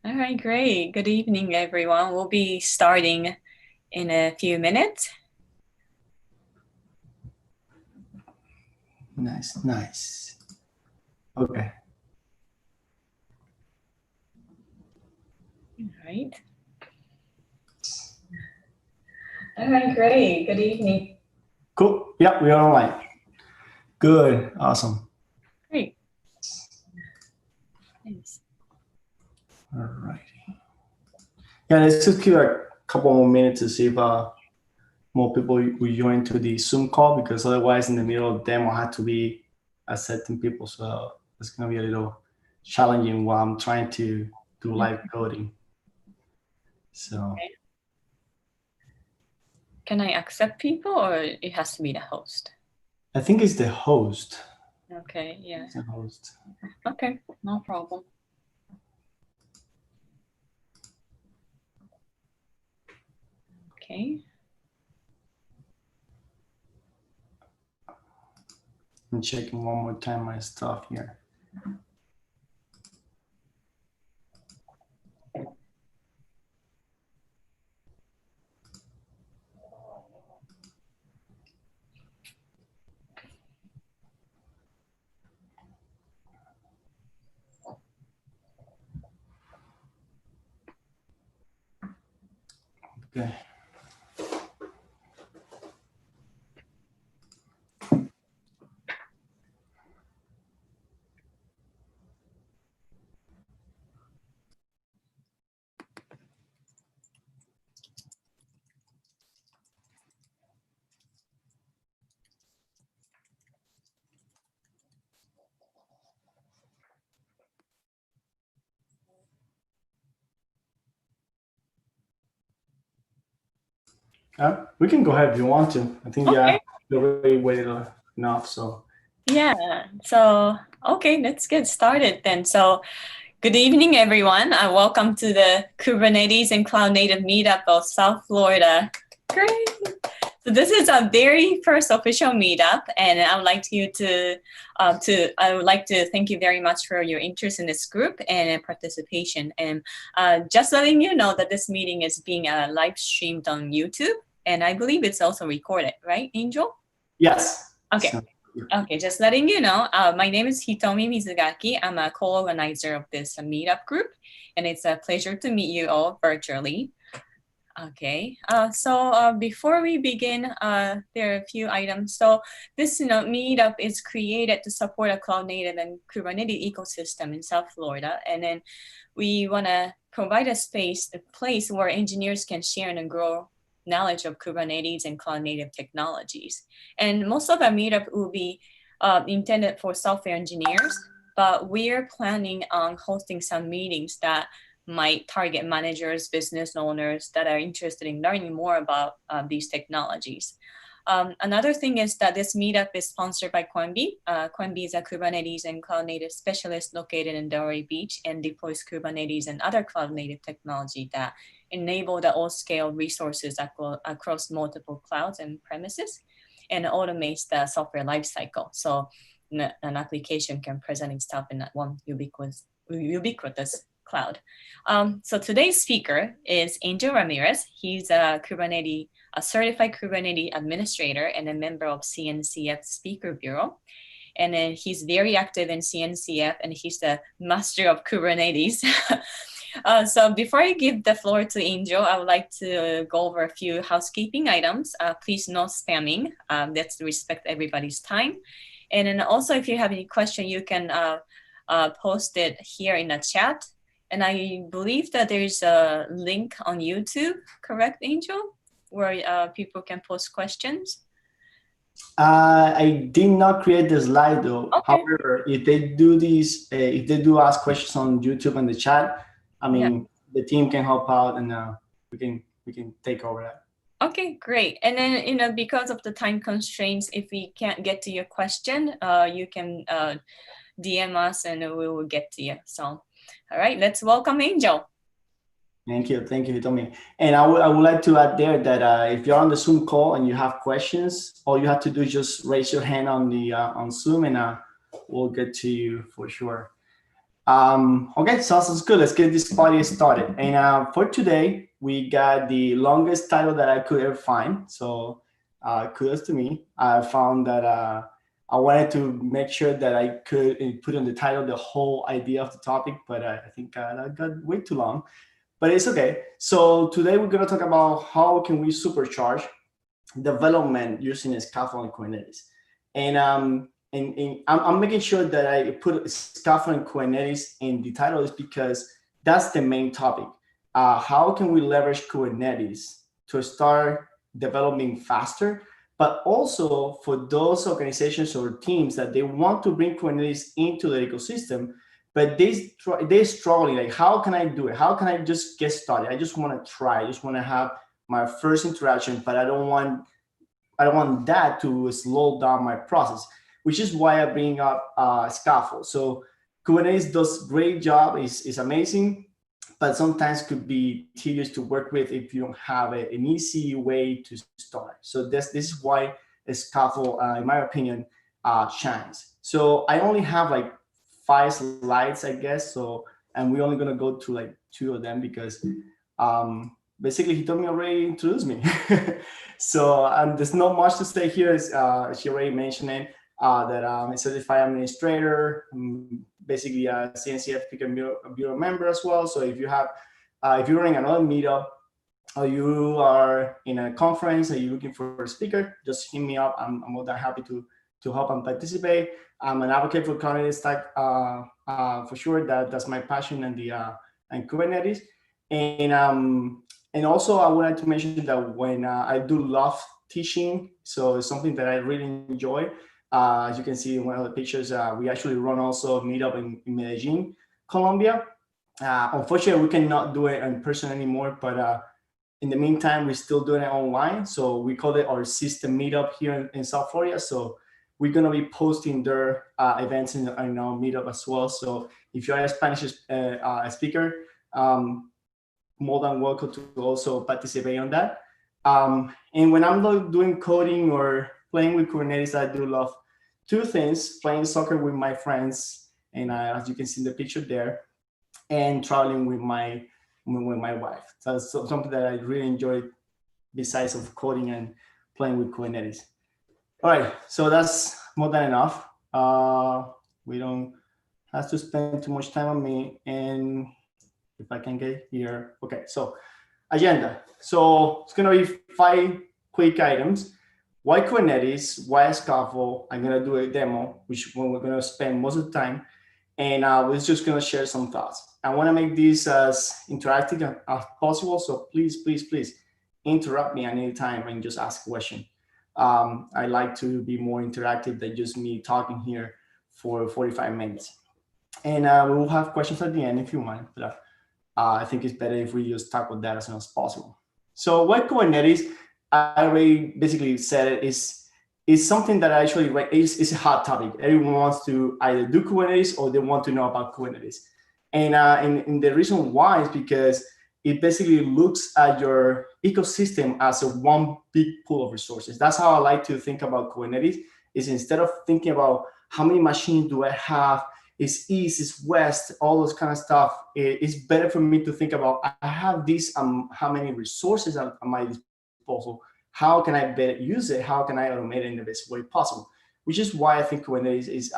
All right, great. Good evening, everyone. We'll be starting in a few minutes. Nice, nice. Okay. All right. All right, great. Good evening. Cool. Yeah, we are online. Good. Awesome. Great. Thanks. All right. Yeah, let's just give a couple more minutes to see if more people will join to the Zoom call, because otherwise in the middle of demo I had to be accepting people. So it's going to be a little challenging while I'm trying to do live coding. So Okay. Can I accept people or it has to be the host? I think it's the host. Okay, yeah. It's the host. Okay, no problem. Okay. I'm checking one more time my stuff here. Okay. We can go ahead if you want to. I think Okay. you're already waited enough. So Yeah. So, okay, let's get started then. So, good evening, everyone. Welcome to the Kubernetes and Cloud Native Meetup of South Florida. Great. So this is our very first official meetup, and I would like to thank you very much for your interest in this group and participation. And just letting you know that this meeting is being live streamed on YouTube, and I believe it's also recorded, right, Angel? yes. Okay. So, Okay, just letting you know, my name is Hitomi Mizugaki. I'm a co-organizer of this meetup group, and it's a pleasure to meet you all virtually. Okay, so before we begin, there are a few items. So this meetup is created to support a cloud native and Kubernetes ecosystem in South Florida, and then we want to provide a place where engineers can share and grow knowledge of Kubernetes and cloud native technologies. And most of our meetup will be intended for software engineers, but we're planning on hosting some meetings that might target managers, business owners that are interested in learning more about these technologies. Another thing is that this meetup is sponsored by Cuemby. Cuemby is a Kubernetes and cloud native specialist located in Delray Beach and deploys Kubernetes and other cloud native technology that enable the all-scale resources across multiple clouds and premises and automates the software lifecycle. So an application can present itself in one ubiquitous cloud. So today's speaker is Angel Ramirez. He's a certified Kubernetes administrator and a member of CNCF Speaker Bureau. And then he's very active in CNCF, and he's the master of Kubernetes. So before I give the floor to Angel, I would like to go over a few housekeeping items. Please no spamming. Let's respect everybody's time. And then also, if you have any question, you can post it here in the chat. And I believe that there's a link on YouTube, correct, Angel, where people can post questions? I did not create the slide though. Okay. However, if they do these, if they do ask questions on YouTube and the chat, I mean, the team can help out, and we can take over that. Okay, great. And then, because of the time constraints, if we can't get to your question, you can DM us and we will get to you. So, all right, let's welcome Angel. Thank you, Hitomi. And I would like to add there that if you're on the Zoom call and you have questions, all you have to do is just raise your hand on the on Zoom, and we'll get to you for sure. Okay, sounds good. Let's get this party started. And for today, we got the longest title that I could ever find. So kudos to me. I found that I wanted to make sure that I could put in the title the whole idea of the topic, but I think that got way too long. But it's okay. So today we're going to talk about how can we supercharge development using Skaffold and Kubernetes. And I'm making sure that I put Skaffold and Kubernetes in the title is because that's the main topic. How can we leverage Kubernetes to start developing faster, but also for those organizations or teams that they want to bring Kubernetes into the ecosystem, but they're struggling. Like, how can I do it? How can I just get started? I just want to try. I just want to have my first interaction, but I don't want that to slow down my process, which is why I bring up Scaffold. So Kubernetes does great job, is amazing, but sometimes could be tedious to work with if you don't have an easy way to start. So this is why Scaffold, in my opinion, shines. So I only have like 5 slides, I guess. So, and we're only gonna go through like 2 of them because basically he told me already introduced me. So there's not much to say here. She already mentioned it, that I'm a certified administrator, basically a CNCF Picker Bureau member as well. So if you're running another meetup or you are in a conference and you're looking for a speaker, just hit me up. I'm more than happy to help and participate. I'm an advocate for Kubernetes stack for sure. That's my passion and Kubernetes. And also I wanted to mention that when I do love teaching, so it's something that I really enjoy. As you can see in one of the pictures, we actually run also a meetup in Medellin, Colombia. Unfortunately, we cannot do it in person anymore, but in the meantime, we're still doing it online. So we call it our system meetup here in South Florida. So we're going to be posting their events in our meetup as well. So if you're a Spanish speaker, more than welcome to also participate on that. And when I'm doing coding or playing with Kubernetes, I do love 2 things: playing soccer with my friends, and as you can see in the picture there, and traveling with my wife. So that's something that I really enjoy besides of coding and playing with Kubernetes. All right, so that's more than enough. We don't have to spend too much time on me. And if I can get here. Okay, so agenda. So it's gonna be 5 quick items. Why Kubernetes? Why Scaffold? I'm gonna do a demo, which one we're gonna spend most of the time, and we're just gonna share some thoughts. I want to make this as interactive as possible, so please interrupt me at any time and just ask a question. I like to be more interactive than just me talking here for 45 minutes. And we will have questions at the end if you want. But I think it's better if we just tackle that as soon as possible. So what Kubernetes, I already basically said it, is something that actually is a hot topic. Everyone wants to either do Kubernetes or they want to know about Kubernetes. And the reason why is because it basically looks at your ecosystem as a one big pool of resources. That's how I like to think about Kubernetes, is instead of thinking about how many machines do I have, is east, is west, all those kind of stuff. It's better for me to think about, I have this, how many resources at my disposal, how can I better use it, how can I automate it in the best way possible, which is why I think Kubernetes is,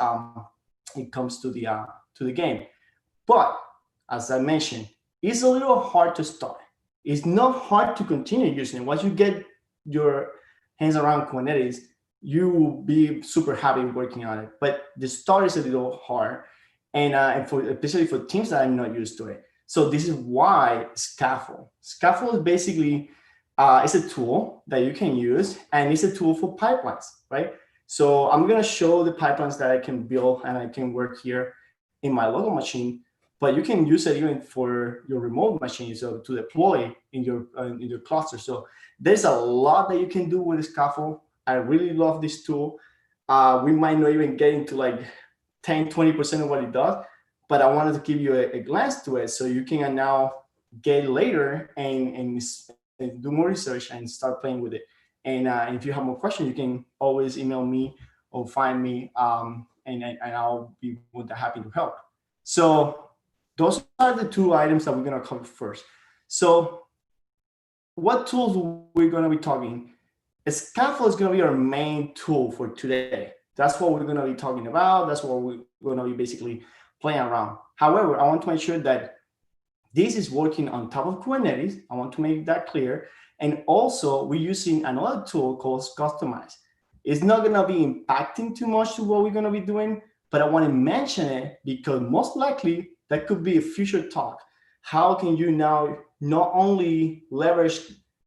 it comes to the game. But as I mentioned, it's a little hard to start. It's not hard to continue using it. Once you get your hands around Kubernetes, you will be super happy working on it. But the start is a little hard, and for especially for teams that are not used to it. So this is why Scaffold. Scaffold is basically it's a tool that you can use, and it's a tool for pipelines, right? So I'm gonna show the pipelines that I can build and I can work here in my local machine, but you can use it even for your remote machine, so to deploy in your cluster. So there's a lot that you can do with Scaffold. I really love this tool. We might not even get into like 10-20% of what it does, but I wanted to give you a glance to it so you can now get later and do more research and start playing with it. And if you have more questions, you can always email me or find me, and I'll be more than happy to help. So those are the two items that we're going to cover first. So what tools we're going to be talking? Scaffold is going to be our main tool for today. That's what we're going to be talking about. That's what we're going to be basically playing around. However, I want to make sure that this is working on top of Kubernetes. I want to make that clear. And also, we're using another tool called Customize. It's not going to be impacting too much to what we're going to be doing, but I want to mention it because most likely that could be a future talk. How can you now not only leverage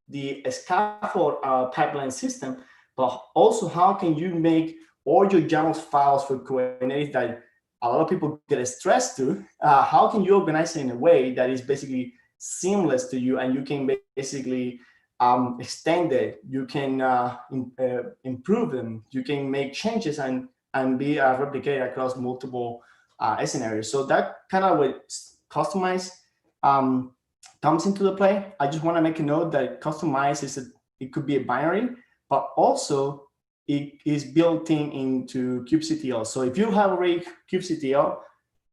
the Scaffold pipeline system, but also how can you make all your YAML files for Kubernetes that a lot of people get stressed to? How can you organize it in a way that is basically seamless to you and you can basically extend it, you can improve them, you can make changes and be replicated across multiple scenarios. So that kind of what Customize comes into the play. I just want to make a note that Customize it could be a binary, but also it is built into kubectl. So if you have already kubectl,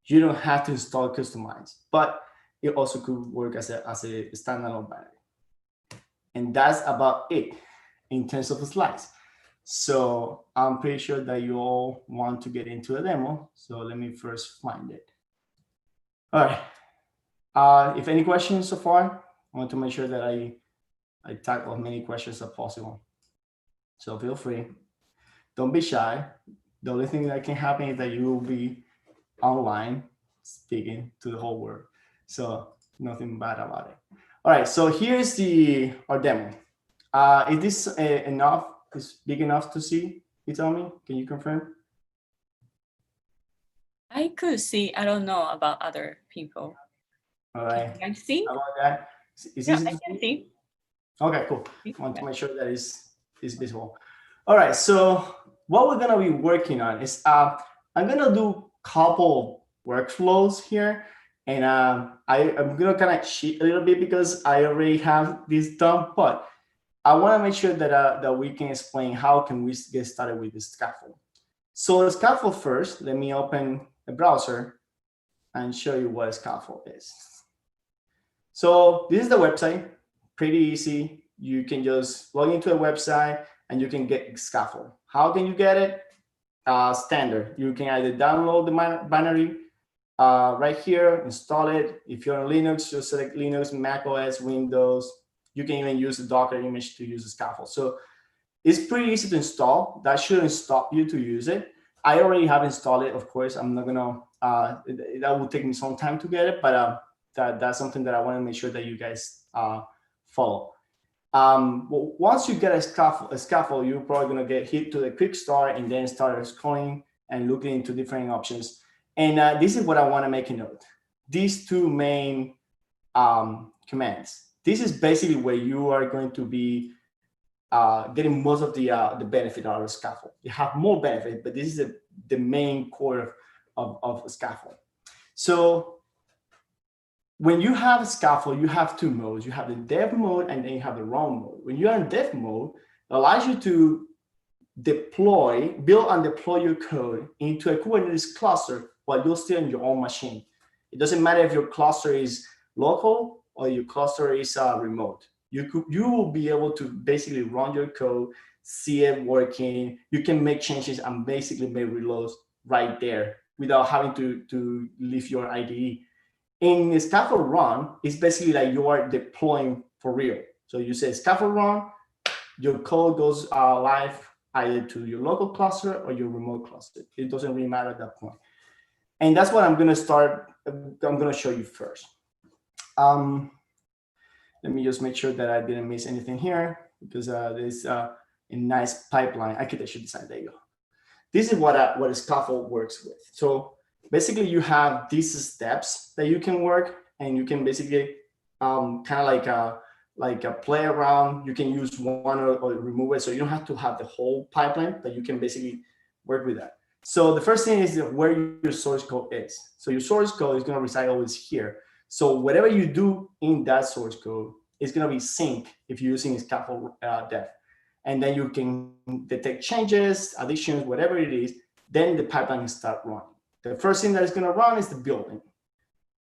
you don't have to install Customize, but it also could work as a standalone binary. And that's about it in terms of the slides. So I'm pretty sure that you all want to get into the demo. So let me first find it. All right. If any questions so far, I want to make sure that I tackle as many questions as possible. So feel free. Don't be shy. The only thing that can happen is that you will be online speaking to the whole world. So nothing bad about it. All right, so here's our demo. Is this enough? Is big enough to see? You tell me. Can you confirm? I could see. I don't know about other people. All right. Can you see? How about that? Is yeah, I can see. Okay, cool. I want to make sure that is visible. All right, so what we're gonna be working on is I'm gonna do a couple workflows here. And I'm gonna kind of cheat a little bit because I already have this done, but I want to make sure that we can explain how can we get started with the Scaffold. So the Scaffold first, let me open a browser and show you what a Scaffold is. So this is the website, pretty easy. You can just log into a website and you can get Scaffold. How can you get it? Standard. You can either download the binary right here, install it. If you're on Linux, just select Linux, Mac OS, Windows. You can even use the Docker image to use the Scaffold. So it's pretty easy to install. That shouldn't stop you to use it. I already have installed it, of course. I'm not gonna, that will take me some time to get it, but that's something that I wanna make sure that you guys follow. Once you get a Scaffold, you're probably gonna get hit to the quick start and then start scrolling and looking into different options. And this is what I want to make a note. These two main commands. This is basically where you are going to be getting most of the benefit out of Scaffold. You have more benefit, but this is the main core of Scaffold. So when you have a Scaffold, you have two modes. You have the dev mode and then you have the run mode. When you're in dev mode, it allows you to build and deploy your code into a Kubernetes cluster while you're still on your own machine. It doesn't matter if your cluster is local or your cluster is remote. You will be able to basically run your code, see it working. You can make changes and basically make reloads right there without having to leave your IDE. In Scaffold run, it's basically like you are deploying for real. So you say Scaffold run, your code goes live either to your local cluster or your remote cluster. It doesn't really matter at that point. And that's what I'm going to start. I'm going to show you first. Let me just make sure that I didn't miss anything here because there's a nice pipeline architecture design. There you go. This is what a Scaffold works with. So basically, you have these steps that you can work, and you can basically kind of like a play around. You can use one or remove it, so you don't have to have the whole pipeline, but you can basically work with that. So the first thing is where your source code is. So your source code is going to reside always here. So whatever you do in that source code is going to be synced if you're using Scaffold dev. And then you can detect changes, additions, whatever it is, then the pipeline can start running. The first thing that is going to run is the building.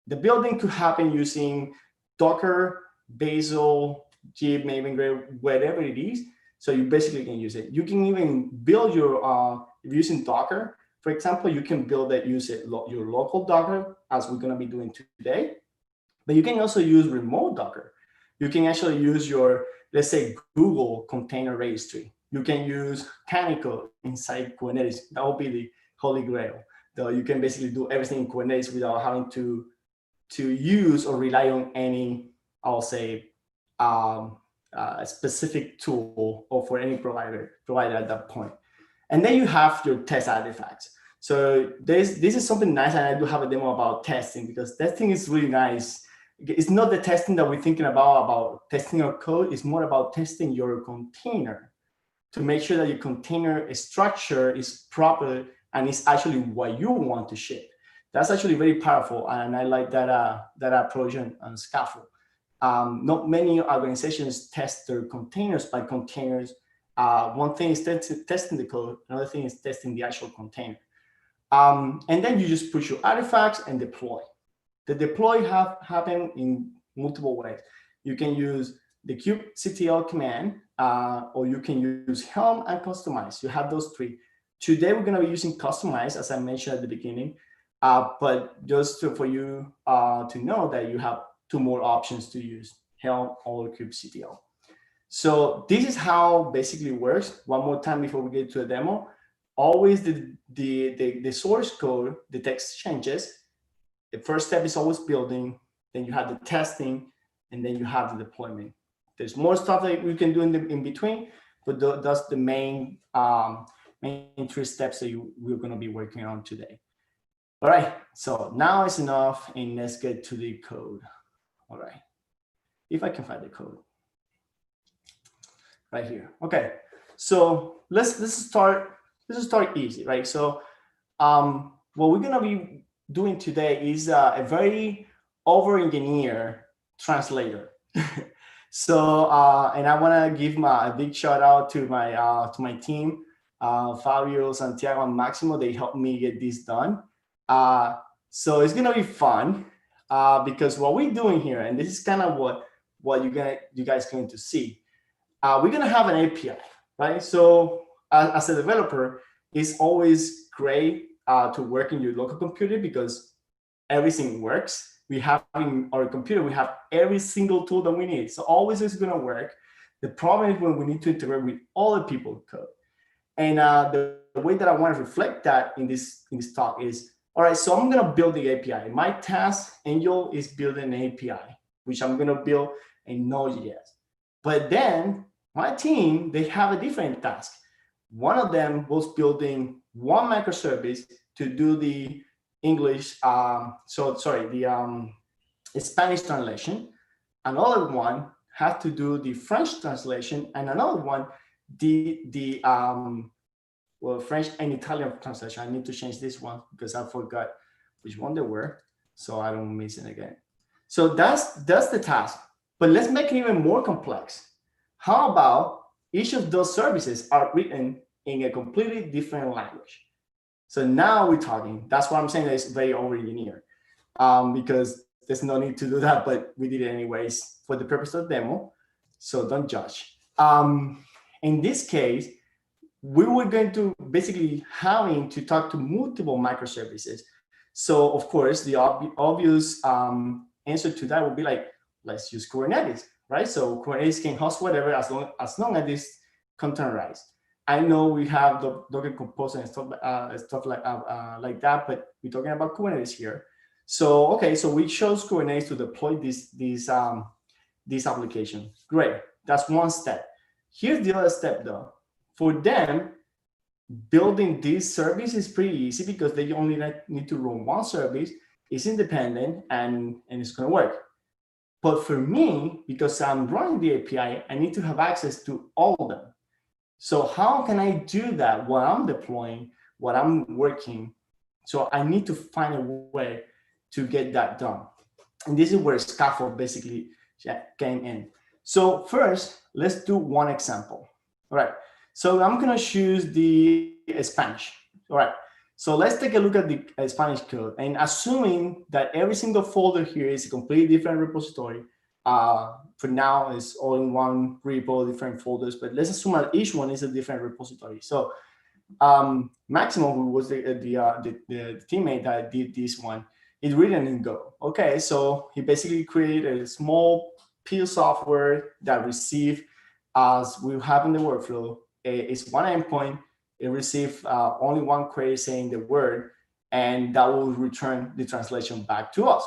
The building could happen using Docker, Bazel, Git, Maven, whatever it is. So you basically can use it. You can even build your, if you're using Docker, for example, you can build it, use it, your local Docker, as we're going to be doing today. But you can also use remote Docker. You can actually use your, let's say, Google container registry. You can use Canonical inside Kubernetes. That will be the holy grail. Though you can basically do everything in Kubernetes without having to use or rely on any, I'll say, a specific tool or for any provider at that point. And then you have your test artifacts. So this is something nice, and I do have a demo about testing, because testing is really nice. It's not the testing that we're thinking about testing your code. It's more about testing your container to make sure that your container structure is proper and it's actually what you want to ship. That's actually very powerful, and I like that approach on Scaffold. Not many organizations test their containers by containers. One thing is testing the code. Another thing is testing the actual container. And then you just push your artifacts and deploy. The deploy happen in multiple ways. You can use the kubectl command, or you can use Helm and customize. You have those three. Today, we're going to be using customize, as I mentioned at the beginning. But just for you to know that you have two more options to use, Helm or kubectl. So this is how basically works. One more time before we get to a demo. Always the source code, the text changes. The first step is always building. Then you have the testing, and then you have the deployment. There's more stuff that we can do in between, but that's the main three steps that we're going to be working on today. All right, so now it's enough, and let's get to the code. All right, if I can find the code right here. Okay, so let's start easy, right? So what we're gonna be doing today is a very over-engineered translator. So and I want to give a big shout out to my team, Fabio, Santiago, and Maximo. They helped me get this done. So it's gonna be fun because what we're doing here, and this is kind of what you guys going to see. We're gonna have an API, right? So as a developer, it's always great to work in your local computer because everything works. We have in our computer, we have every single tool that we need. So always it's gonna work. The problem is when we need to integrate with other people's code. And the way that I want to reflect that in this talk is, all right, so I'm gonna build the API. My task, Angel, is building an API, which I'm gonna build in Node.js. But then my team, they have a different task. One of them was building one microservice to do the English, the Spanish translation. Another one had to do the French translation, and another one the French and Italian translation. I need to change this one because I forgot which one they were, so I don't miss it again. So that's the task. But let's make it even more complex. How about each of those services are written in a completely different language? So now we're talking. That's what I'm saying. That it's very over-engineered because there's no need to do that, but we did it anyways for the purpose of the demo. So don't judge. In this case, we were going to basically having to talk to multiple microservices. So of course, the obvious answer to that would be like, let's use Kubernetes, right? So Kubernetes can host whatever as long as it's containerized. I know we have the Docker Compose and stuff like that, but we're talking about Kubernetes here. So okay, so we chose Kubernetes to deploy this application. Great, that's one step. Here's the other step though. For them, building this service is pretty easy because they only need to run one service. It's independent and it's going to work. But for me, because I'm running the API, I need to have access to all of them. So how can I do that while I'm deploying, while I'm working? So I need to find a way to get that done. And this is where Scaffold basically came in. So first, let's do one example. All right. So I'm going to choose the Spanish. All right. So let's take a look at the Spanish code, and assuming that every single folder here is a completely different repository. For now, it's all in one repo, different folders, but let's assume that each one is a different repository. So Maximo, who was the teammate that did this one, is written in Go. Okay, so he basically created a small piece of software that received, as we have in the workflow, it's one endpoint. It received only one query saying the word, and that will return the translation back to us.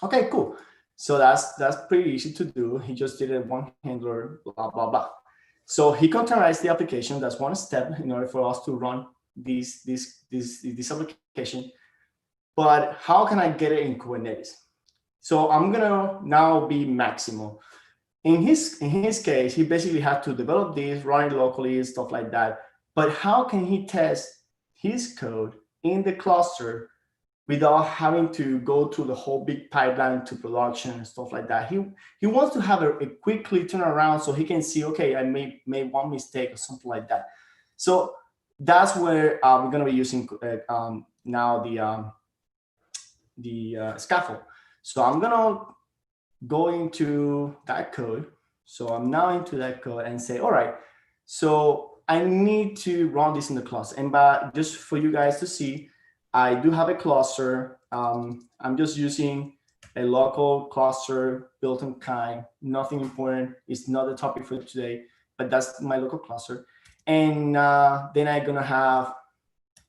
Okay, cool. So that's pretty easy to do. He just did it one handler, blah, blah, blah. So he containerized the application. That's one step in order for us to run this application. But how can I get it in Kubernetes? So I'm gonna now be Maximo. In his case, he basically had to develop this, run it locally, stuff like that. But how can he test his code in the cluster without having to go through the whole big pipeline to production and stuff like that? He wants to have a quickly turn around so he can see, okay, I made one mistake or something like that. So that's where we're going to be using now the Scaffold. So I'm going to go into that code. So I'm now into that code and say, all right, so I need to run this in the cluster. And just for you guys to see, I do have a cluster. I'm just using a local cluster built-in kind, nothing important. It's not the topic for today, but that's my local cluster. And then I'm gonna have,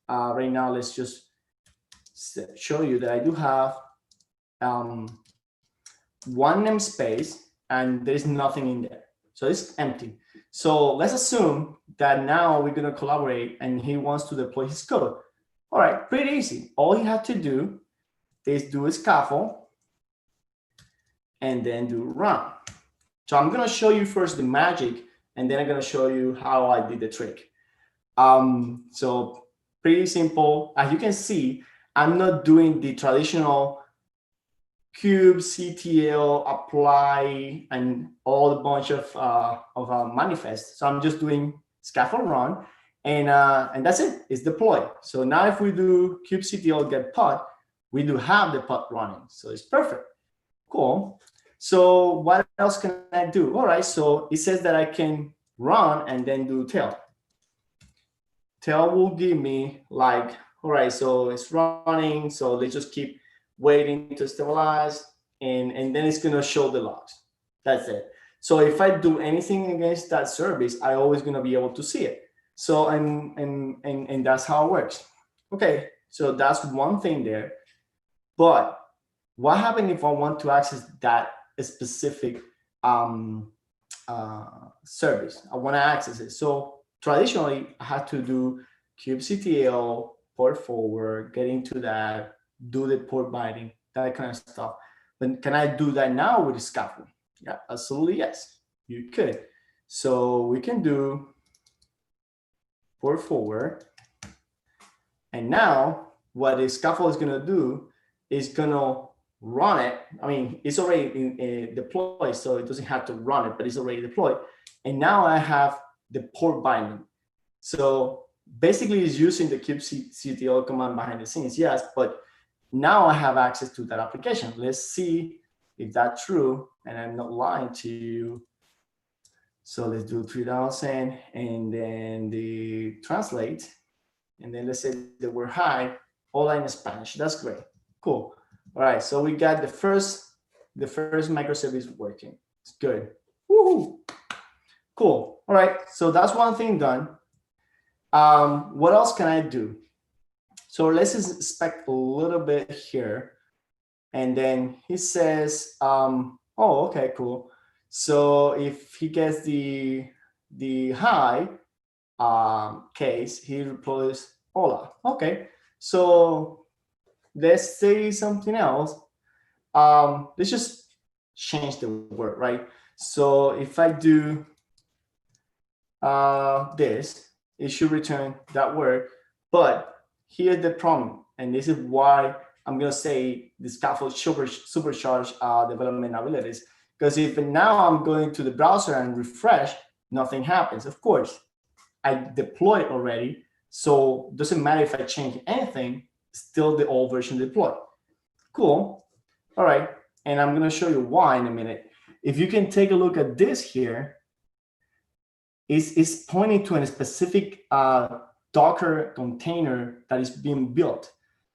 right now, let's just show you that I do have one namespace and there's nothing in there. So it's empty. So let's assume that now we're gonna collaborate and he wants to deploy his code. All right, pretty easy. All he had to do is do a Scaffold and then do run. So I'm gonna show you first the magic and then I'm gonna show you how I did the trick. So pretty simple. As you can see, I'm not doing the traditional kubectl apply and all the bunch of manifest. So I'm just doing Scaffold run, and that's it. It's deployed. So now if we do kubectl get pod, we do have the pod running. So it's perfect. Cool. So what else can I do? All right. So it says that I can run and then do tail. Tail will give me like, all right, so it's running. So let's just keep waiting to stabilize, and then it's gonna show the logs. That's it. So if I do anything against that service, I always gonna be able to see it. So and that's how it works. Okay, so that's one thing there. But what happens if I want to access that specific service? I want to access it. So traditionally, I had to do kubectl, port forward, get into that, do the port binding, that kind of stuff. But can I do that now with the Scaffold? Yeah, absolutely yes, you could. So we can do port forward. And now what the Scaffold is gonna do is gonna run it. I mean, it's already deployed, so it doesn't have to run it, but it's already deployed. And now I have the port binding. So basically it's using the kubectl command behind the scenes, yes, but now I have access to that application. Let's see if that's true, and I'm not lying to you. So let's do 3000 and then the translate. And then let's say the word hi, all in Spanish. That's great. Cool. All right. So we got the first microservice working. It's good. Woohoo. Cool. All right. So that's one thing done. What else can I do? So let's inspect a little bit here. And then he says, oh, okay, cool. So if he gets the hi case, he deploys hola. Okay. So let's say something else. Let's just change the word, right? So if I do this, it should return that word. But here's the problem, and this is why I'm gonna say the Scaffold supercharge development abilities. Because if now I'm going to the browser and refresh, nothing happens. Of course, I deployed already, So it doesn't matter if I change anything, still the old version deployed. Cool. All right. And I'm going to show you why in a minute. If you can take a look at this here, it's pointing to a specific Docker container that is being built.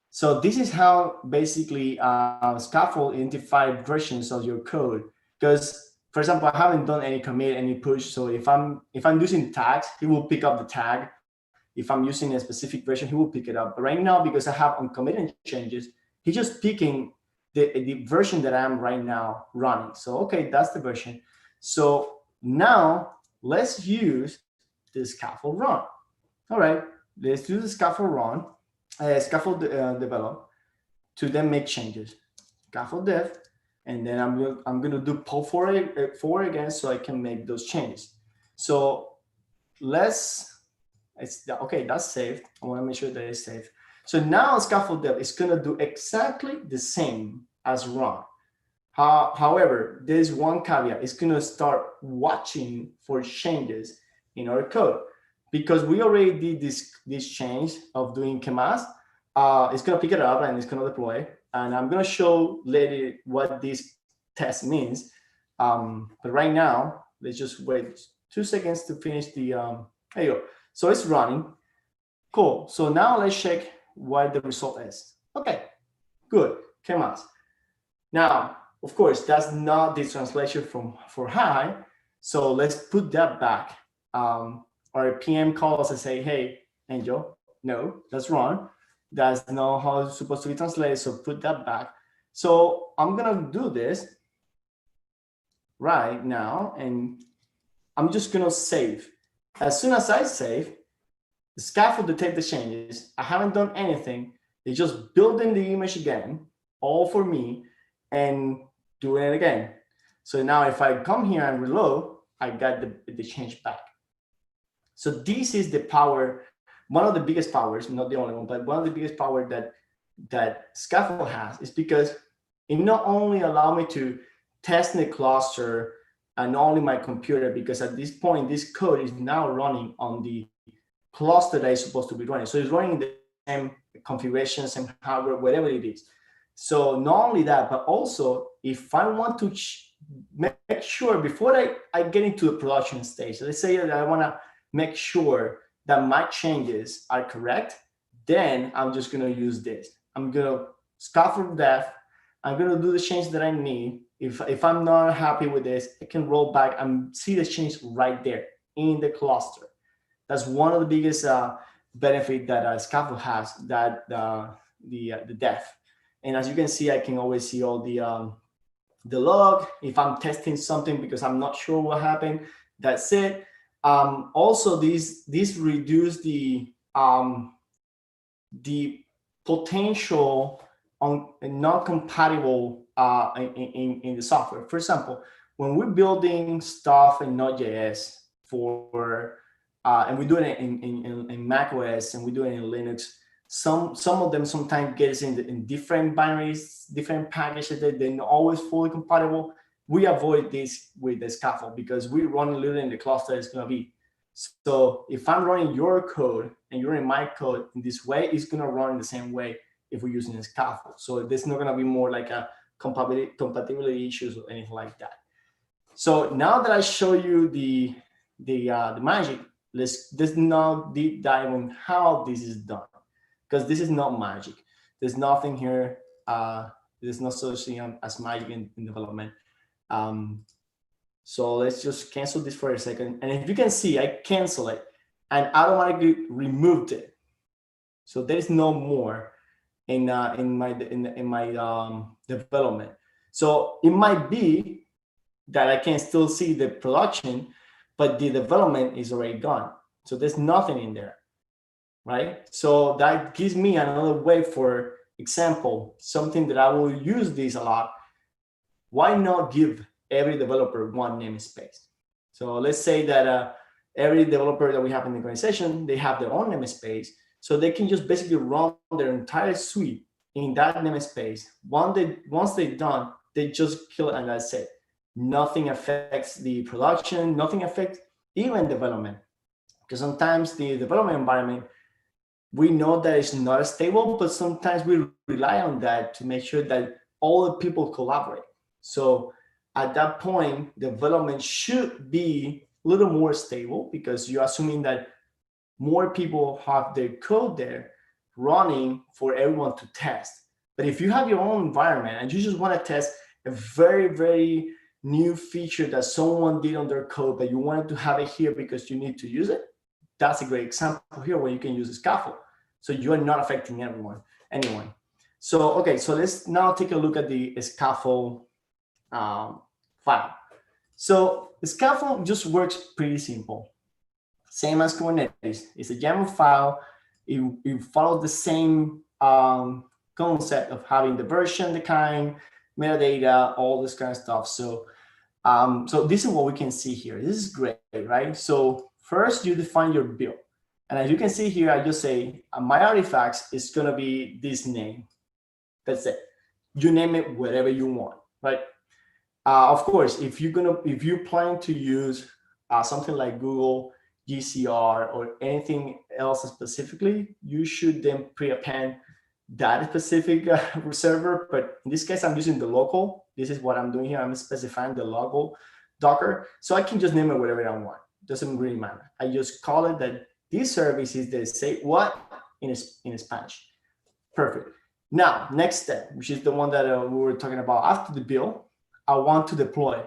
So this is how basically Scaffold identify versions of your code. Because, for example, I haven't done any commit, any push. So if I'm using tags, he will pick up the tag. If I'm using a specific version, he will pick it up. But right now, because I have uncommitted changes, he's just picking the version that I'm right now running. So, okay, that's the version. So now let's use the Scaffold run. All right, let's do the Scaffold run, Scaffold develop to then make changes. Scaffold dev, and then I'm gonna do pull forward again so I can make those changes. So okay, that's saved. I want to make sure that it's saved. So now Scaffold dev is gonna do exactly the same as run. However, there's one caveat. It's going to start watching for changes in our code because we already did this change of doing commands. It's going to pick it up and it's going to deploy. And I'm going to show later what this test means. But right now, let's just wait 2 seconds to finish the, there you go. So it's running. Cool. So now let's check what the result is. Okay, good. Commands. Now, of course, that's not the translation for hi. So let's put that back. Our PM calls and say, hey, Angel, no, that's wrong. That's not how it's supposed to be translated. So put that back. So I'm going to do this right now. And I'm just going to save. As soon as I save, the Scaffold detect the changes. I haven't done anything. It's just building the image again, all for me, and doing it again. So now if I come here and reload, I got the change back. So this is the power, one of the biggest powers, not the only one, but one of the biggest power that Scaffold has is because it not only allow me to test the cluster and only my computer, because at this point, this code is now running on the cluster that is supposed to be running. So it's running the same configuration, same hardware, whatever it is. So not only that, but also if I want to make sure before I get into the production stage, let's say that I want to make sure that my changes are correct, then I'm just going to use this. I'm going to Scaffold dev. I'm going to do the change that I need. If I'm not happy with this, I can roll back and see the change right there in the cluster. That's one of the biggest benefit that Scaffold has, that the def. And as you can see, I can always see all the log. If I'm testing something because I'm not sure what happened, that's it. Also, this reduce the potential on not compatible in the software. For example, when we're building stuff in Node.js for and we do it in Mac OS and we do it in Linux, some of them sometimes get in different binaries, different packages that they're not always fully compatible. We avoid this with the Scaffold because we run literally in the cluster it's going to be. So if I'm running your code and you're in my code in this way, it's going to run in the same way if we're using a Scaffold. So there's not going to be more like a compatibility issues or anything like that. So now that I show you the magic, let's now deep dive on how this is done, because this is not magic. There's nothing here. There's no such thing as magic in development. So let's just cancel this for a second. And if you can see, I cancel it and automatically removed it. So there is no more in my development. So it might be that I can still see the production, but the development is already gone. So there's nothing in there, right? So that gives me another way. For example, something that I will use this a lot. Why not give every developer one namespace? So let's say that every developer that we have in the organization, they have their own namespace. So they can just basically run their entire suite in that namespace. Once they're done, they just kill it and that's it. Nothing affects the production, nothing affects even development. Because sometimes the development environment, we know that it's not stable, but sometimes we rely on that to make sure that all the people collaborate. So at that point, development should be a little more stable because you're assuming that more people have their code there running for everyone to test. But if you have your own environment and you just want to test a very, very new feature that someone did on their code, but you wanted to have it here because you need to use it, that's a great example here where you can use a scaffold. So you are not affecting anyone. So, okay, so let's now take a look at the scaffold file. So the scaffold just works pretty simple. Same as Kubernetes. It's a YAML file. It follows the same concept of having the version, the kind, metadata, all this kind of stuff. So, so this is what we can see here. This is great, right? So first you define your build. And as you can see here, I just say my artifacts is gonna be this name. That's it. You name it whatever you want, right? Of course, if you plan to use something like Google GCR or anything else specifically, you should then pre-append that specific server. But in this case, I'm using the local. This is what I'm doing here. I'm specifying the local Docker. So I can just name it whatever I want. Doesn't really matter. I just call it that this service is the say what in Spanish. Perfect. Now, next step, which is the one that we were talking about after the build, I want to deploy.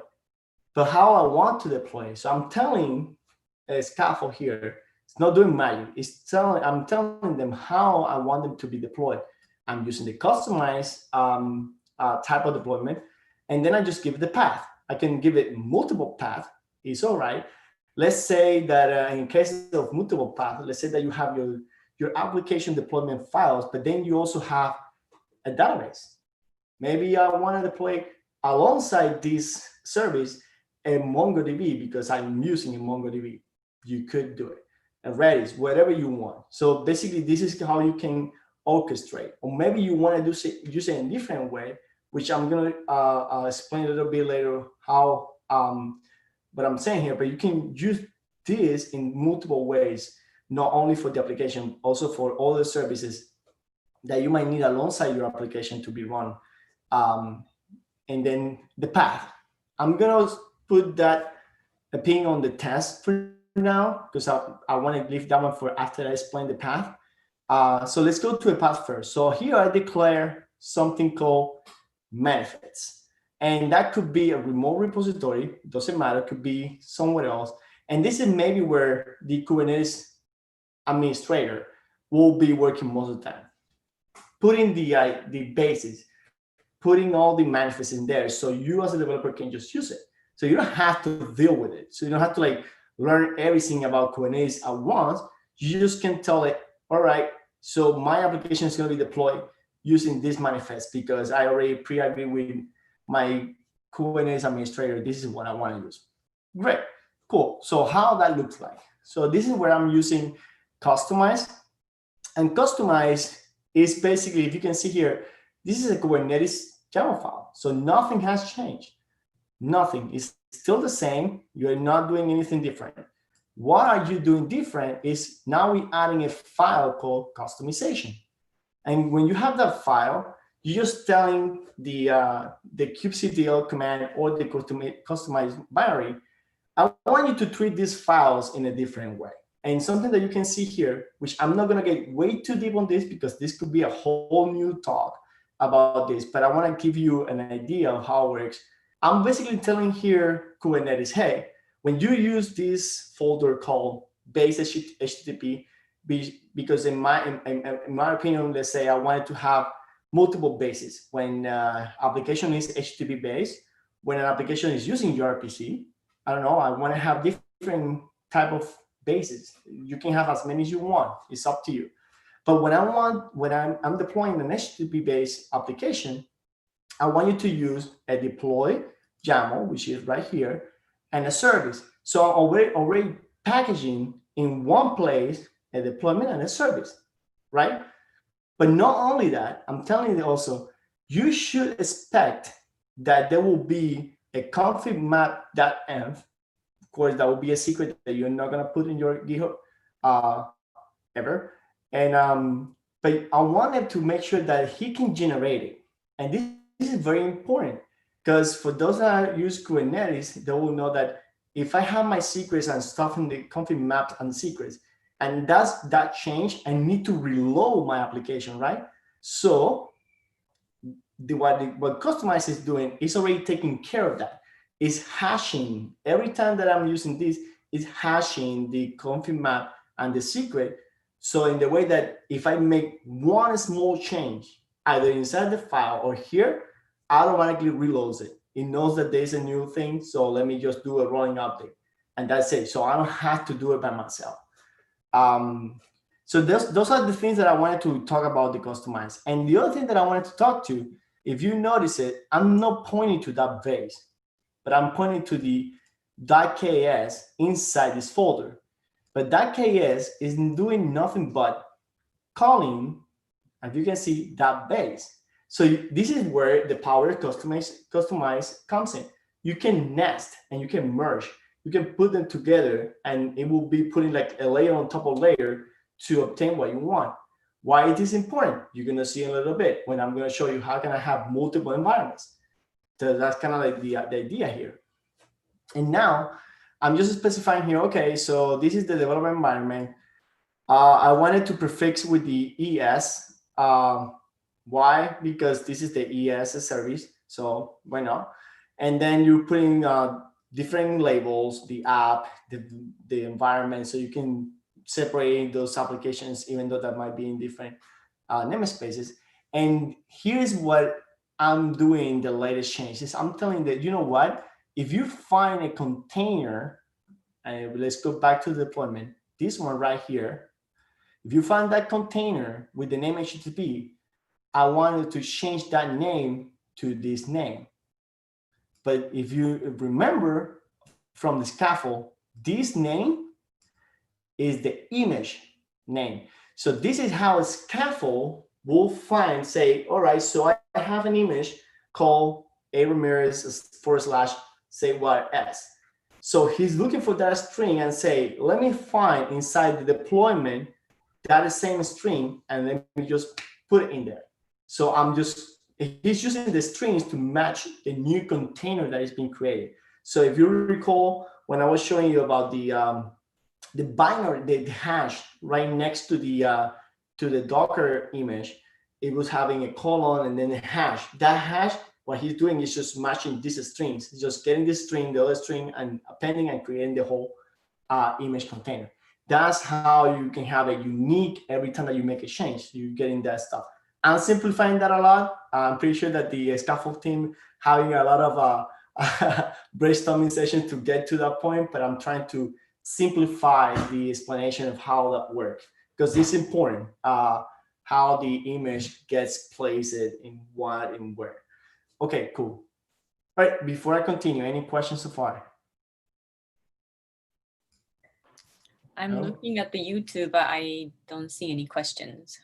But how I want to deploy? So I'm telling a scaffold here, it's not doing magic. I'm telling them how I want them to be deployed. I'm using the customized type of deployment, and then I just give it the path. I can give it multiple paths. It's all right. Let's say that in case of multiple paths, let's say that you have your application deployment files, but then you also have a database. Maybe I want to deploy alongside this service a MongoDB because I'm using a MongoDB. You could do it. A Redis, whatever you want. So basically, this is how you can orchestrate. Or maybe you want to use it in a different way, which I'm going to explain a little bit later how what I'm saying here. But you can use this in multiple ways, not only for the application, also for all the services that you might need alongside your application to be run. And then the path. I'm going to put that a ping on the test for now, because I want to leave that one for after I explain the path. So let's go to a path first. So here I declare something called manifests. And that could be a remote repository, doesn't matter, it could be somewhere else. And this is maybe where the Kubernetes administrator will be working most of the time. Putting the basis, putting all the manifests in there so you as a developer can just use it. So you don't have to deal with it. So you don't have to like learn everything about Kubernetes at once. You just can tell it, all right, so my application is going to be deployed using this manifest because I already pre-agree with my Kubernetes administrator. This is what I want to use. Great, cool. So how that looks like. So this is where I'm using customize. And customize is basically, if you can see here, this is a Kubernetes YAML file. So nothing has changed. Nothing. It's still the same. You're not doing anything different. What are you doing different is now we're adding a file called customization. And when you have that file, you're just telling the kubectl command or the customized binary, I want you to treat these files in a different way. And something that you can see here, which I'm not going to get way too deep on this because this could be a whole new talk about this, but I want to give you an idea of how it works. I'm basically telling here Kubernetes, hey, when you use this folder called base HTTP, because in my opinion, let's say I wanted to have multiple bases. When application is HTTP based, when an application is using gRPC, I don't know, I want to have different type of bases. You can have as many as you want. It's up to you. But when I'm deploying an HTTP based application, I want you to use a deploy YAML, which is right here, and a service. So I'm already packaging in one place a deployment and a service, right? But not only that, I'm telling you also, you should expect that there will be a config map.env. Of course, that will be a secret that you're not going to put in your GitHub ever. And but I wanted to make sure that he can generate it. And this is very important because for those that use Kubernetes, they will know that if I have my secrets and stuff in the config maps and secrets, and does that change, I need to reload my application, right? So what Customize is doing is already taking care of that. It's hashing every time that I'm using this, it's hashing the config map and the secret. So in the way that if I make one small change, either inside the file or here, automatically reloads it. It knows that there's a new thing, so let me just do a rolling update, and that's it. So I don't have to do it by myself. So those are the things that I wanted to talk about the Customize. And the other thing that I wanted to talk to, if you notice it, I'm not pointing to that base, but I'm pointing to the .ks inside this folder. But .ks isn't doing nothing but calling, as you can see, that base. So this is where the power of customize comes in. You can nest and you can merge. You can put them together and it will be putting like a layer on top of layer to obtain what you want. Why it is important? You're going to see in a little bit when I'm going to show you how can I have multiple environments. So that's kind of like the idea here. And now I'm just specifying here, okay, so this is the development environment. I wanted to prefix with the ES. Why? Because this is the ES service, so why not? And then you're putting different labels, the app, the environment, so you can separate those applications, even though that might be in different namespaces. And here's what I'm doing, the latest changes. I'm telling that, you know what? If you find a container, and let's go back to the deployment, this one right here, if you find that container with the name HTTP, I wanted to change that name to this name. But if you remember from the scaffold, this name is the image name. So this is how a scaffold will find, say, all right, so I have an image called A Ramirez / say what S. So he's looking for that string and say, let me find inside the deployment that same string and let me just put it in there. So he's using the strings to match the new container that is being created. So if you recall, when I was showing you about the binary, the hash right next to the Docker image, it was having a colon and then a hash. That hash, what he's doing is just matching these strings. He's just getting this string, the other string, and appending and creating the whole image container. That's how you can have a unique every time that you make a change. You're getting that stuff. I'm simplifying that a lot. I'm pretty sure that the Scaffold team having a lot of brainstorming sessions to get to that point, but I'm trying to simplify the explanation of how that works because it's important how the image gets placed in what and where. Okay, cool. All right, before I continue, any questions so far? I'm looking at the YouTube, but I don't see any questions.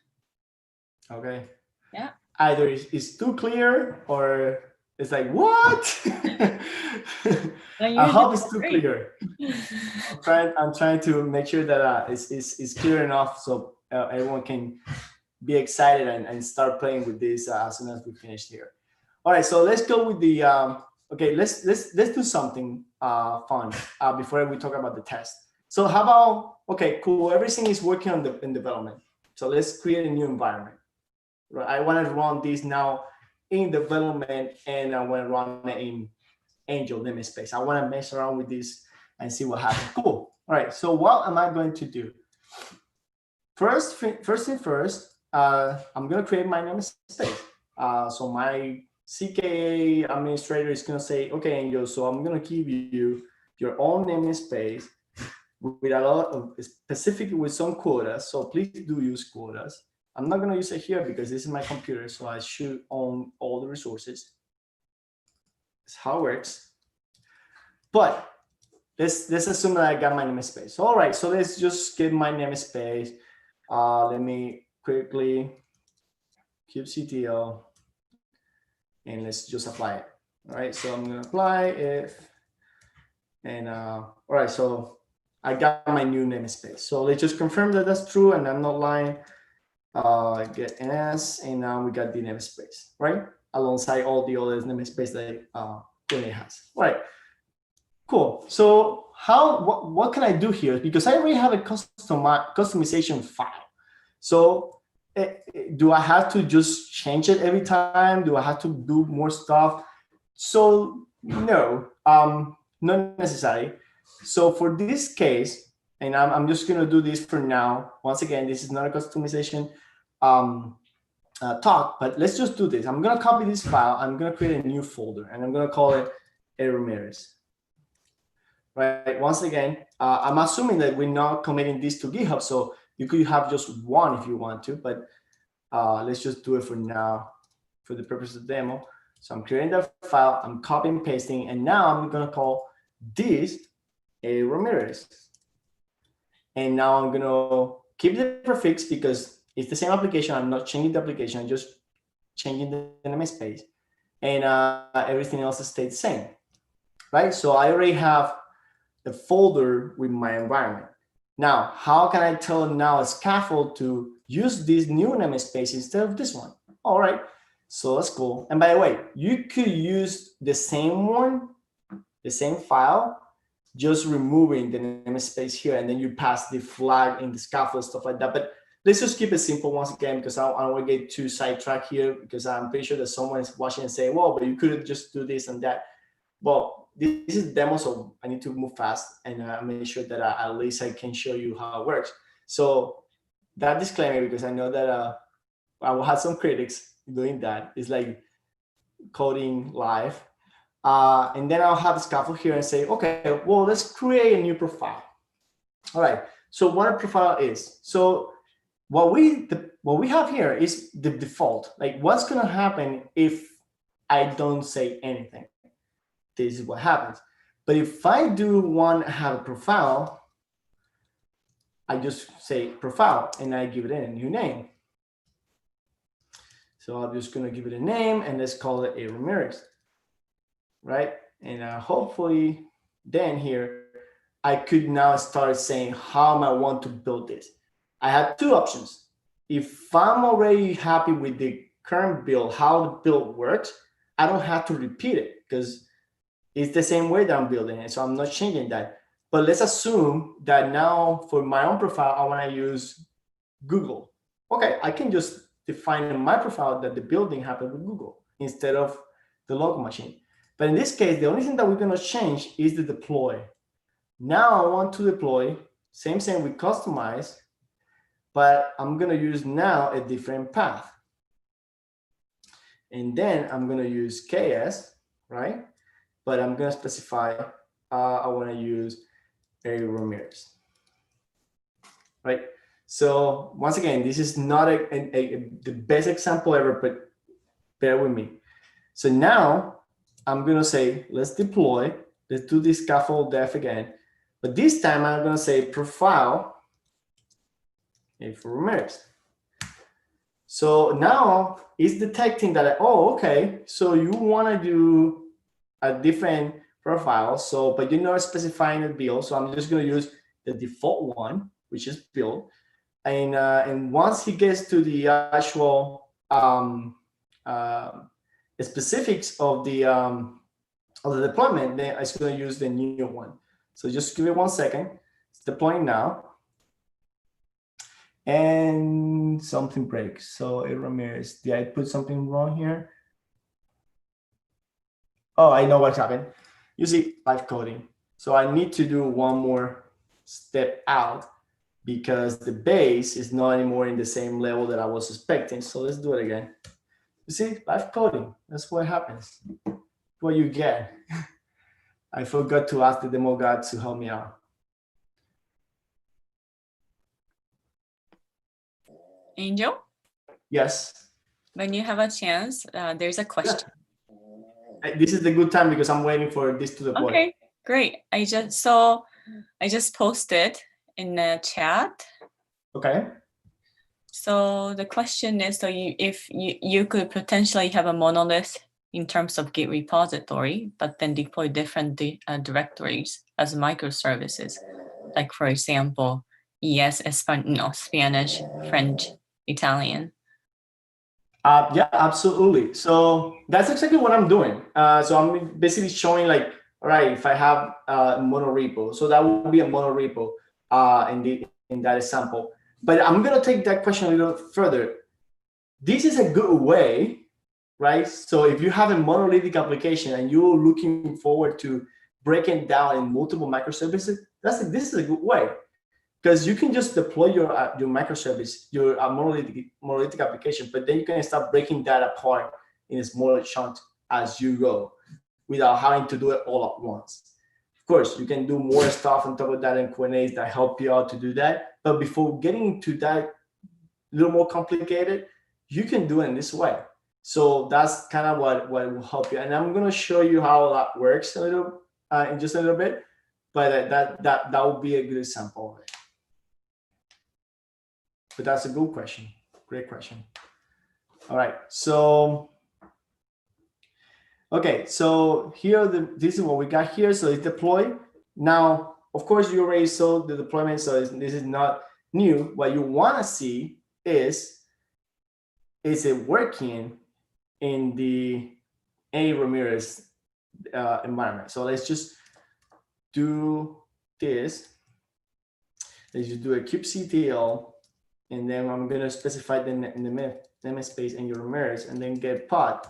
Okay. Yeah. Either it's too clear or it's like, what? I hope it's too clear. I'm trying to make sure that it's clear enough so everyone can be excited and start playing with this as soon as we finish here. All right, so let's go with the okay. Let's do something fun before we talk about the test. So how about, okay, cool. Everything is working in development. So let's create a new environment. Right? I want to run this now in development, and I want to run it in Angel namespace. I want to mess around with this and see what happens. Cool. All right. So what am I going to do? First thing first, I'm going to create my namespace. So my CKA administrator is going to say, okay, Angel, so I'm going to give you your own namespace with a lot of, specifically with some quotas. So please do use quotas. I'm not going to use it here because this is my computer, so I should own all the resources. That's how it works. But let's assume that I got my namespace. All right, so let's just get my namespace. Let me quickly kubectl, and let's just apply it. All right, so I'm going to apply if, and all right, so I got my new namespace. So let's just confirm that that's true and I'm not lying. get ns, and now we got the namespace, right? Alongside all the other namespace that Kubernetes has. All right, cool. So what can I do here? Because I already have a customization file. So do I have to just change it every time? Do I have to do more stuff? So no, not necessary. So for this case, and I'm just gonna do this for now. Once again, this is not a customization talk, but let's just do this. I'm gonna copy this file. I'm gonna create a new folder, and I'm gonna call it A. Ramirez. Right. Once again, I'm assuming that we're not committing this to GitHub, so you could have just one if you want to, but let's just do it for now for the purpose of the demo. So I'm creating that file, I'm copying and pasting, and now I'm gonna call this A. Ramirez. And now I'm gonna keep the prefix because it's the same application. I'm not changing the application, I'm just changing the namespace. And everything else stays the same, right? So I already have a folder with my environment. Now, how can I tell now a Scaffold to use this new namespace instead of this one? All right, so that's cool. And by the way, you could use the same one, the same file, just removing the namespace here, and then you pass the flag in the Scaffold, stuff like that. But let's just keep it simple once again, because I don't want to get too sidetracked here, because I'm pretty sure that someone is watching and say, well, but you could just do this and that. Well, this is demo, so I need to move fast and make sure that at least I can show you how it works. So that disclaimer, because I know that I will have some critics doing that. It's like coding live. And then I'll have the Scaffold here and say, okay, well, let's create a new profile. All right, so what a profile is. So what we have here is the default. Like what's gonna happen if I don't say anything? This is what happens. But if I do want to have a profile, I just say profile and I give it a new name. So I'm just going to give it a name and let's call it A. Ramirez, right? And hopefully then here, I could now start saying how I want to build this. I have two options. If I'm already happy with the current build, how the build works, I don't have to repeat it because it's the same way that I'm building it, so I'm not changing that. But let's assume that now for my own profile, I want to use Google. Okay, I can just define in my profile that the building happened with Google instead of the local machine. But in this case, the only thing that we're going to change is the deploy. Now I want to deploy, same with customize, but I'm going to use now a different path. And then I'm going to use KS, right? But I'm going to specify I want to use A. Ramirez, right? So once again, this is not the best example ever, but bear with me. So now I'm going to say, let's deploy. Let's do this scaffold def again. But this time I'm going to say profile A. Ramirez. So now it's detecting that, oh, okay, so you want to do a different profile, so but you're not specifying the build, so I'm just going to use the default one, which is build, and once he gets to the actual specifics of the deployment, then it's going to use the new one. So just give it 1 second. It's deploying now, and something breaks. So A. Ramirez, did I put something wrong here? Oh, I know what's happened. You see live coding. So I need to do one more step out because the base is not anymore in the same level that I was expecting. So let's do it again. You see, live coding, that's what happens. What you get. I forgot to ask the demo guy to help me out. Angel? Yes. When you have a chance, there's a question. Yeah. This is the good time because I'm waiting for this to deploy. Okay, great. I just posted in the chat. Okay. So the question is, so if you could potentially have a monolith in terms of Git repository, but then deploy different directories as microservices, like for example, Spanish, French, Italian. Yeah, absolutely. So that's exactly what I'm doing. So I'm basically showing like, all right, if I have a monorepo, so that would be a monorepo in that example. But I'm gonna take that question a little further. This is a good way, right? So if you have a monolithic application and you're looking forward to breaking down in multiple microservices, this is a good way, because you can just deploy your microservice, your monolithic application, but then you can start breaking that apart in smaller chunks as you go, without having to do it all at once. Of course, you can do more stuff on top of that in Kubernetes that help you out to do that. But before getting into that a little more complicated, you can do it in this way. So that's kind of what will help you. And I'm going to show you how that works a little in just a little bit. But that would be a good example of it. But that's a good question. Great question. All right. So, okay. So here, this is what we got here. So it's deploy. Now, of course, you already saw the deployment. So this is not new. What you want to see is it working in the A. Ramirez environment. So let's just do this. Let's just do a kubectl. And then I'm going to specify the namespace in your Ramirez, and then get pod.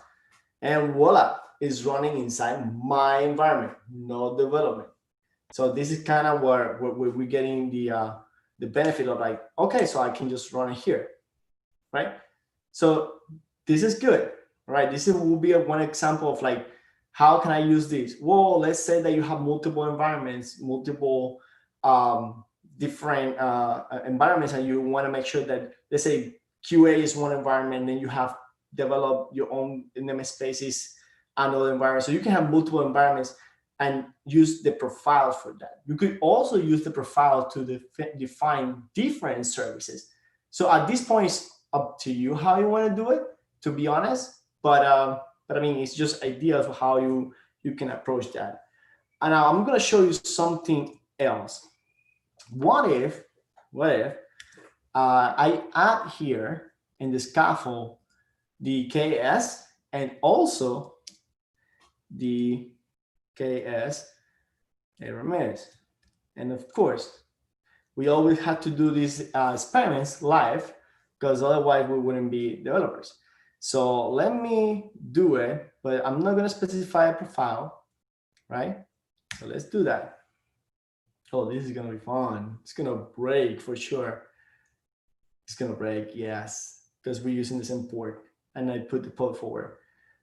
And voila, it's running inside my environment, no development. So this is kind of where we're getting the benefit of like, okay, so I can just run it here, right? So this is good, right? This will be one example of like, how can I use this? Well, let's say that you have multiple environments, multiple different environments, and you want to make sure that, let's say QA is one environment, then you have developed your own namespaces, another environment. So you can have multiple environments and use the profile for that. You could also use the profile to define different services. So at this point, it's up to you how you want to do it, to be honest. But I mean, it's just ideas of how you can approach that. And now I'm going to show you something else. What if I add here in the scaffold the KS and also the KS Ramirez. And of course, we always have to do these experiments live, because otherwise we wouldn't be developers. So let me do it, but I'm not going to specify a profile, right? So let's do that. Oh, this is going to be fun. It's going to break for sure. It's going to break, yes, because we're using this import, and I put the pod forward.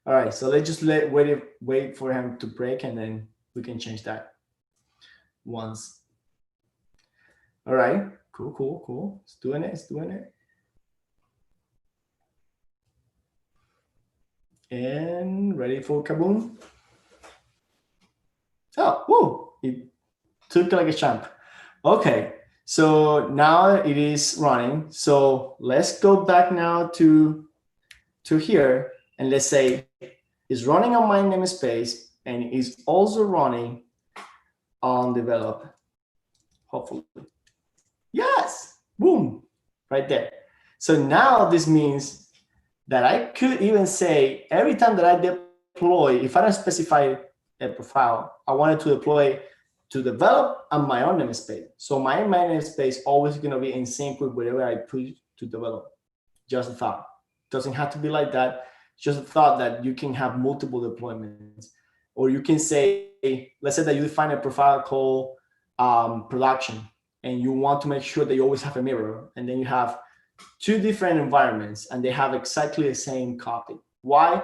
All right, so let's just wait for him to break, and then we can change that once. All right, cool. It's doing it. And ready for kaboom. Oh, whoa, it took like a champ. Okay, so now it is running. So let's go back now to here, and let's say it's running on my namespace, and it's also running on develop, hopefully. Yes, boom, right there. So now this means that I could even say every time that I deploy, if I don't specify a profile, I wanted to deploy to develop on my own namespace. So my namespace always going to be in sync with whatever I put to develop. Just a thought. Doesn't have to be like that. Just a thought that you can have multiple deployments. Or you can say, let's say that you define a profile called production, and you want to make sure that you always have a mirror, and then you have two different environments and they have exactly the same copy. Why?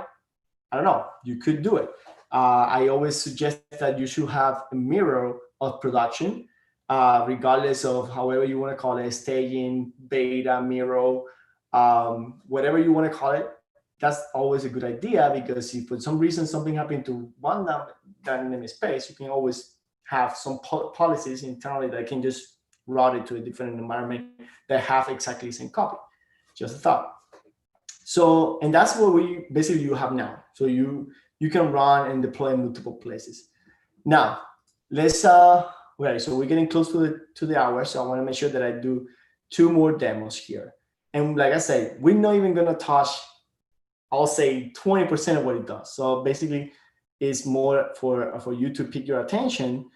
I don't know. You could do it. I always suggest that you should have a mirror of production, regardless of however you want to call it, staging, beta, mirror, whatever you want to call it. That's always a good idea, because if for some reason something happened to one dynamic space, you can always have some policies internally that can just route it to a different environment that have exactly the same copy. Just a thought. So, and that's what we basically you have now. So you can run and deploy in multiple places. Now, let's okay, so we're getting close to the hour, so I want to make sure that I do 2 more demos here. And like I said, we're not even going to touch, I'll say 20% of what it does. So basically, it's more for you to pick your attention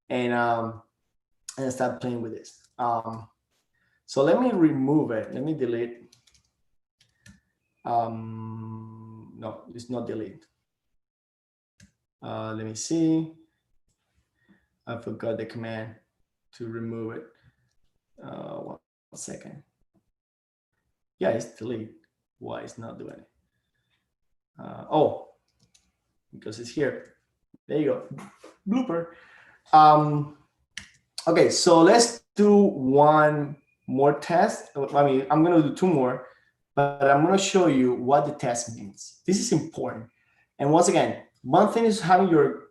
and start playing with this. So let me remove it. Let me delete. No, it's not delete. Let me see. I forgot the command to remove it. 1 second. Yeah, it's delete. Why it's not doing it? Oh, because it's here. There you go. Blooper. Okay, so let's do one more test. I mean, I'm going to do two more, but I'm going to show you what the test means. This is important. And once again, one thing is having your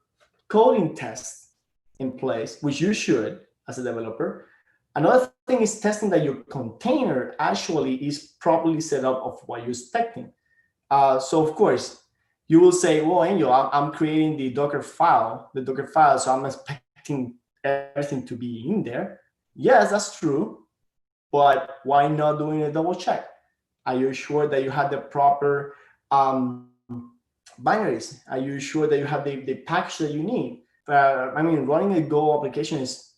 coding test in place, which you should as a developer. Another thing is testing that your container actually is properly set up of what you're expecting. So of course, you will say, well, Angel, I'm creating the Docker file, so I'm expecting everything to be in there. Yes, that's true. But why not doing a double check? Are you sure that you have the proper binaries? Are you sure that you have the package that you need? I mean, running a Go application is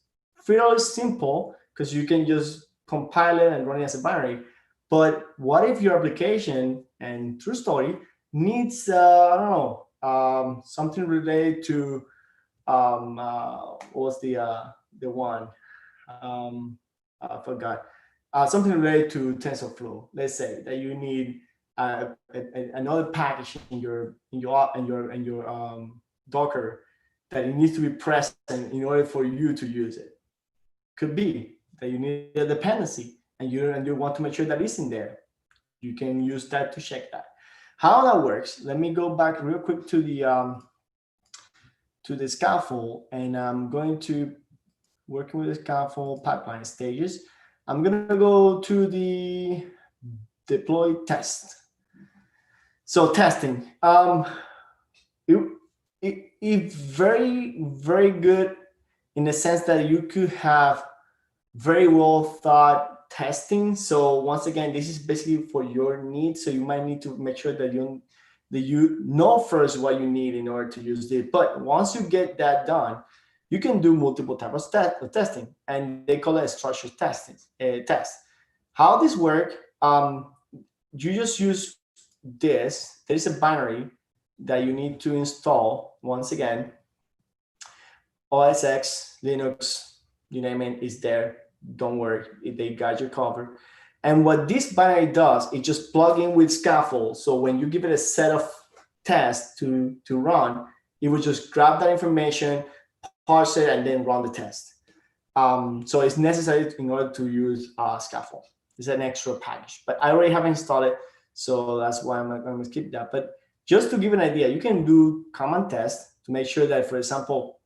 fairly simple because you can just compile it and run it as a binary. But what if your application, and true story, needs, I don't know, something related to, what's the one? I forgot. Something related to TensorFlow. Let's say that you need another package in your Docker that it needs to be present in order for you to use it. Could be that you need a dependency and you want to make sure that it's in there. You can use that to check that. How that works? Let me go back real quick to the Scaffold, and I'm going to working with the Scaffold pipeline stages. I'm going to go to the deploy test. So testing, it's very, very good in the sense that you could have very well thought testing. So once again, this is basically for your needs. So you might need to make sure that you know first what you need in order to use it. But once you get that done, you can do multiple types of testing, and they call it structured testing. Test. How this work? You just use this. There's a binary that you need to install. Once again, OS X, Linux, you name it, is there. Don't worry, they got you covered. And what this binary does, it just plug in with Scaffold. So when you give it a set of tests to run, it will just grab that information, parse it, and then run the test. So it's necessary in order to use Scaffold. It's an extra package, but I already have installed it, so that's why I'm not going to skip that. But just to give an idea, you can do command test to make sure that, for example,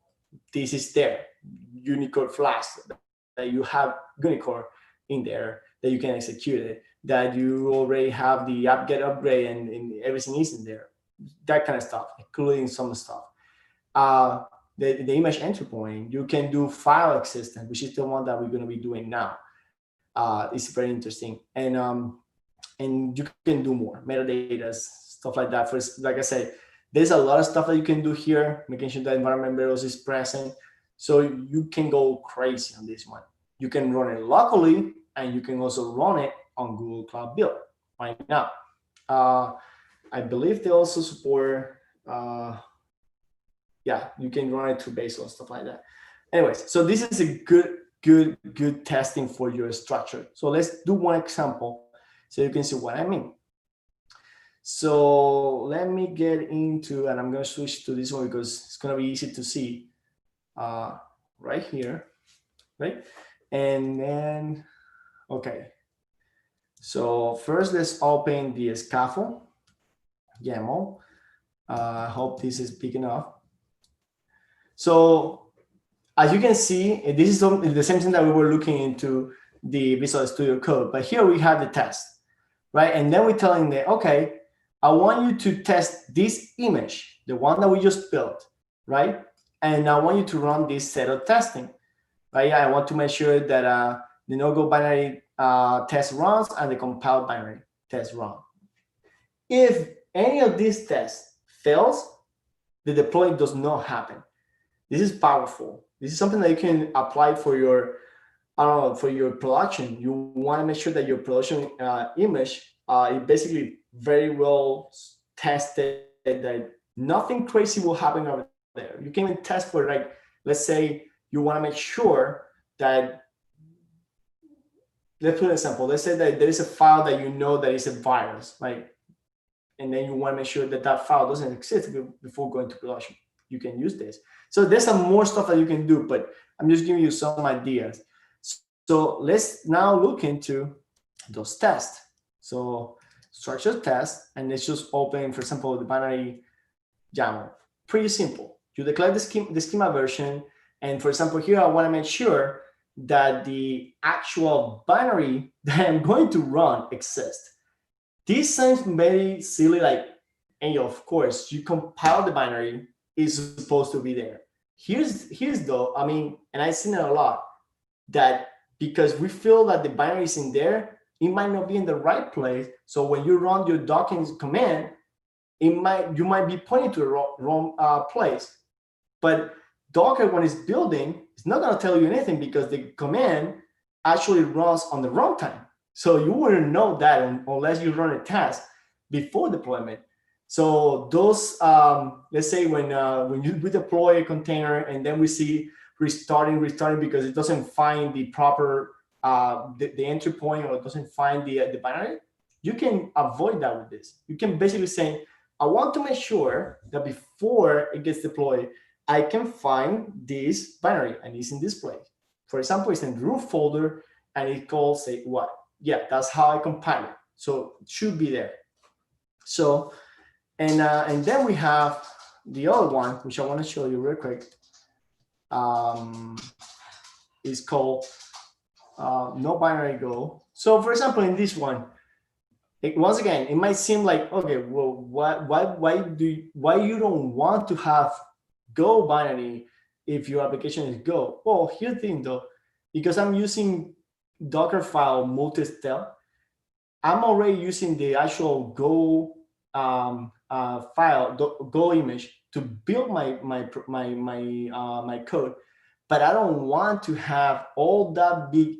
this is there, Unicode Flask, that you have Unicode in there, that you can execute it, that you already have the apt-get upgrade and everything is in there, that kind of stuff, including some stuff. The image entry point, you can do file existence, which is the one that we're going to be doing now. It's very interesting, and you can do more metadata, stuff like that. First, like I said, there's a lot of stuff that you can do here, making sure that environment variables is present. So you can go crazy on this one. You can run it locally, and you can also run it on Google Cloud Build right now. I believe they also support, yeah, you can run it through Bazel, stuff like that. Anyways, so this is a good testing for your structure. So let's do one example so you can see what I mean. So let me get into, and I'm going to switch to this one because it's going to be easy to see right here, right? And then, okay. So first, let's open the Scaffold Demo. I hope this is big enough. So as you can see, this is the same thing that we were looking into the Visual Studio Code, but here we have the test, right? And then we're telling them, okay, I want you to test this image, the one that we just built, right? And I want you to run this set of testing, right? I want to make sure that the no-go binary test runs and the compiled binary test run. If any of these tests fails, the deploy does not happen. This is powerful. This is something that you can apply for your, I don't know, for your production. You want to make sure that your production image is basically very well tested, that nothing crazy will happen over there. You can even test for, like, let's say you want to make sure that, let's put an example. Let's say that there is a file that you know that is a virus, like, and then you want to make sure that that file doesn't exist before going to production. You can use this. So there's some more stuff that you can do, but I'm just giving you some ideas. So let's now look into those tests. So structured test, and let's just open, for example, the binary YAML. Pretty simple. You declare the schema version, and for example, here I want to make sure that the actual binary that I'm going to run exists. This sounds very silly, like, and of course, you compile the binary, is supposed to be there. Here's though, I mean, and I've seen it a lot, that because we feel that the binary is in there, it might not be in the right place. So when you run your docking command, you might be pointing to the wrong place. But Docker, when it's building, it's not going to tell you anything because the command actually runs on the runtime. So you wouldn't know that unless you run a test before deployment. So those, let's say when we deploy a container and then we see restarting because it doesn't find the proper the entry point, or it doesn't find the binary, you can avoid that with this. You can basically say, I want to make sure that before it gets deployed, I can find this binary, and it's in this place. For example, it's in the root folder, and it calls, say, what? Yeah, that's how I compile it. So it should be there. So, and then we have the other one, which I want to show you real quick. Is called no binary go. So for example, in this one, once again, it might seem like, okay, well, why you don't want to have Go binary if your application is Go? Well, here's the thing though, because I'm using Dockerfile multi-step, I'm already using the actual Go file, Go image to build my code, but I don't want to have all that big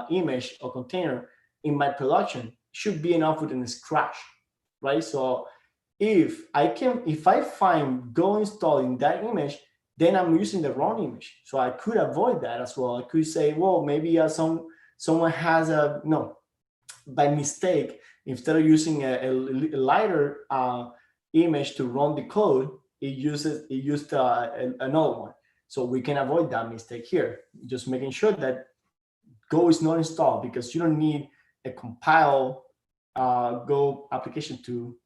image or container in my production. It should be enough within the scratch, right? So if I find Go installed in that image, then I'm using the wrong image. So I could avoid that as well. I could say, well, maybe someone has by mistake, instead of using a lighter image to run the code, it used another one. So we can avoid that mistake here. Just making sure that Go is not installed, because you don't need a compile Go application to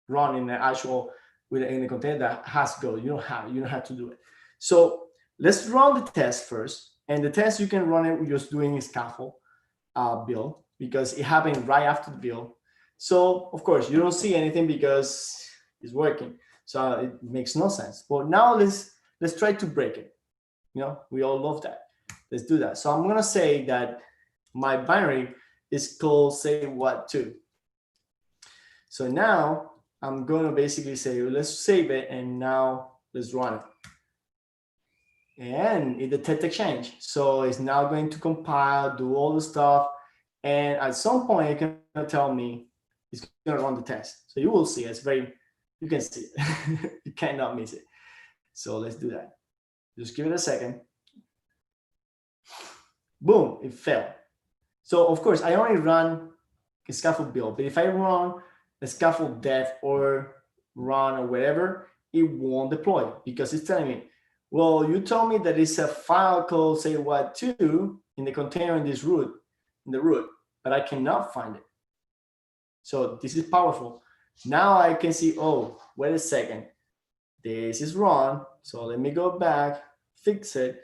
run in in a container that has Go. You don't have to do it. So let's run the test first. And the test, you can run it just doing a Scaffold build, because it happened right after the build. So of course you don't see anything because it's working. So it makes no sense. But now let's try to break it. We all love that. Let's do that. So I'm gonna say that my binary is called say what to. So now I'm gonna basically say, let's save it, and now let's run it. And it detects a change. So it's now going to compile, do all the stuff. And at some point, it's going to tell me it's going to run the test. So you will see you can see it. You cannot miss it. So let's do that. Just give it a second. Boom, it failed. So of course, I only run a Scaffold build. But if I run a Scaffold dev or run or whatever, it won't deploy, because it's telling me, well, you told me that it's a file called say what to in the container in the root, but I cannot find it. So this is powerful. Now I can see, oh, wait a second, this is wrong. So let me go back, fix it,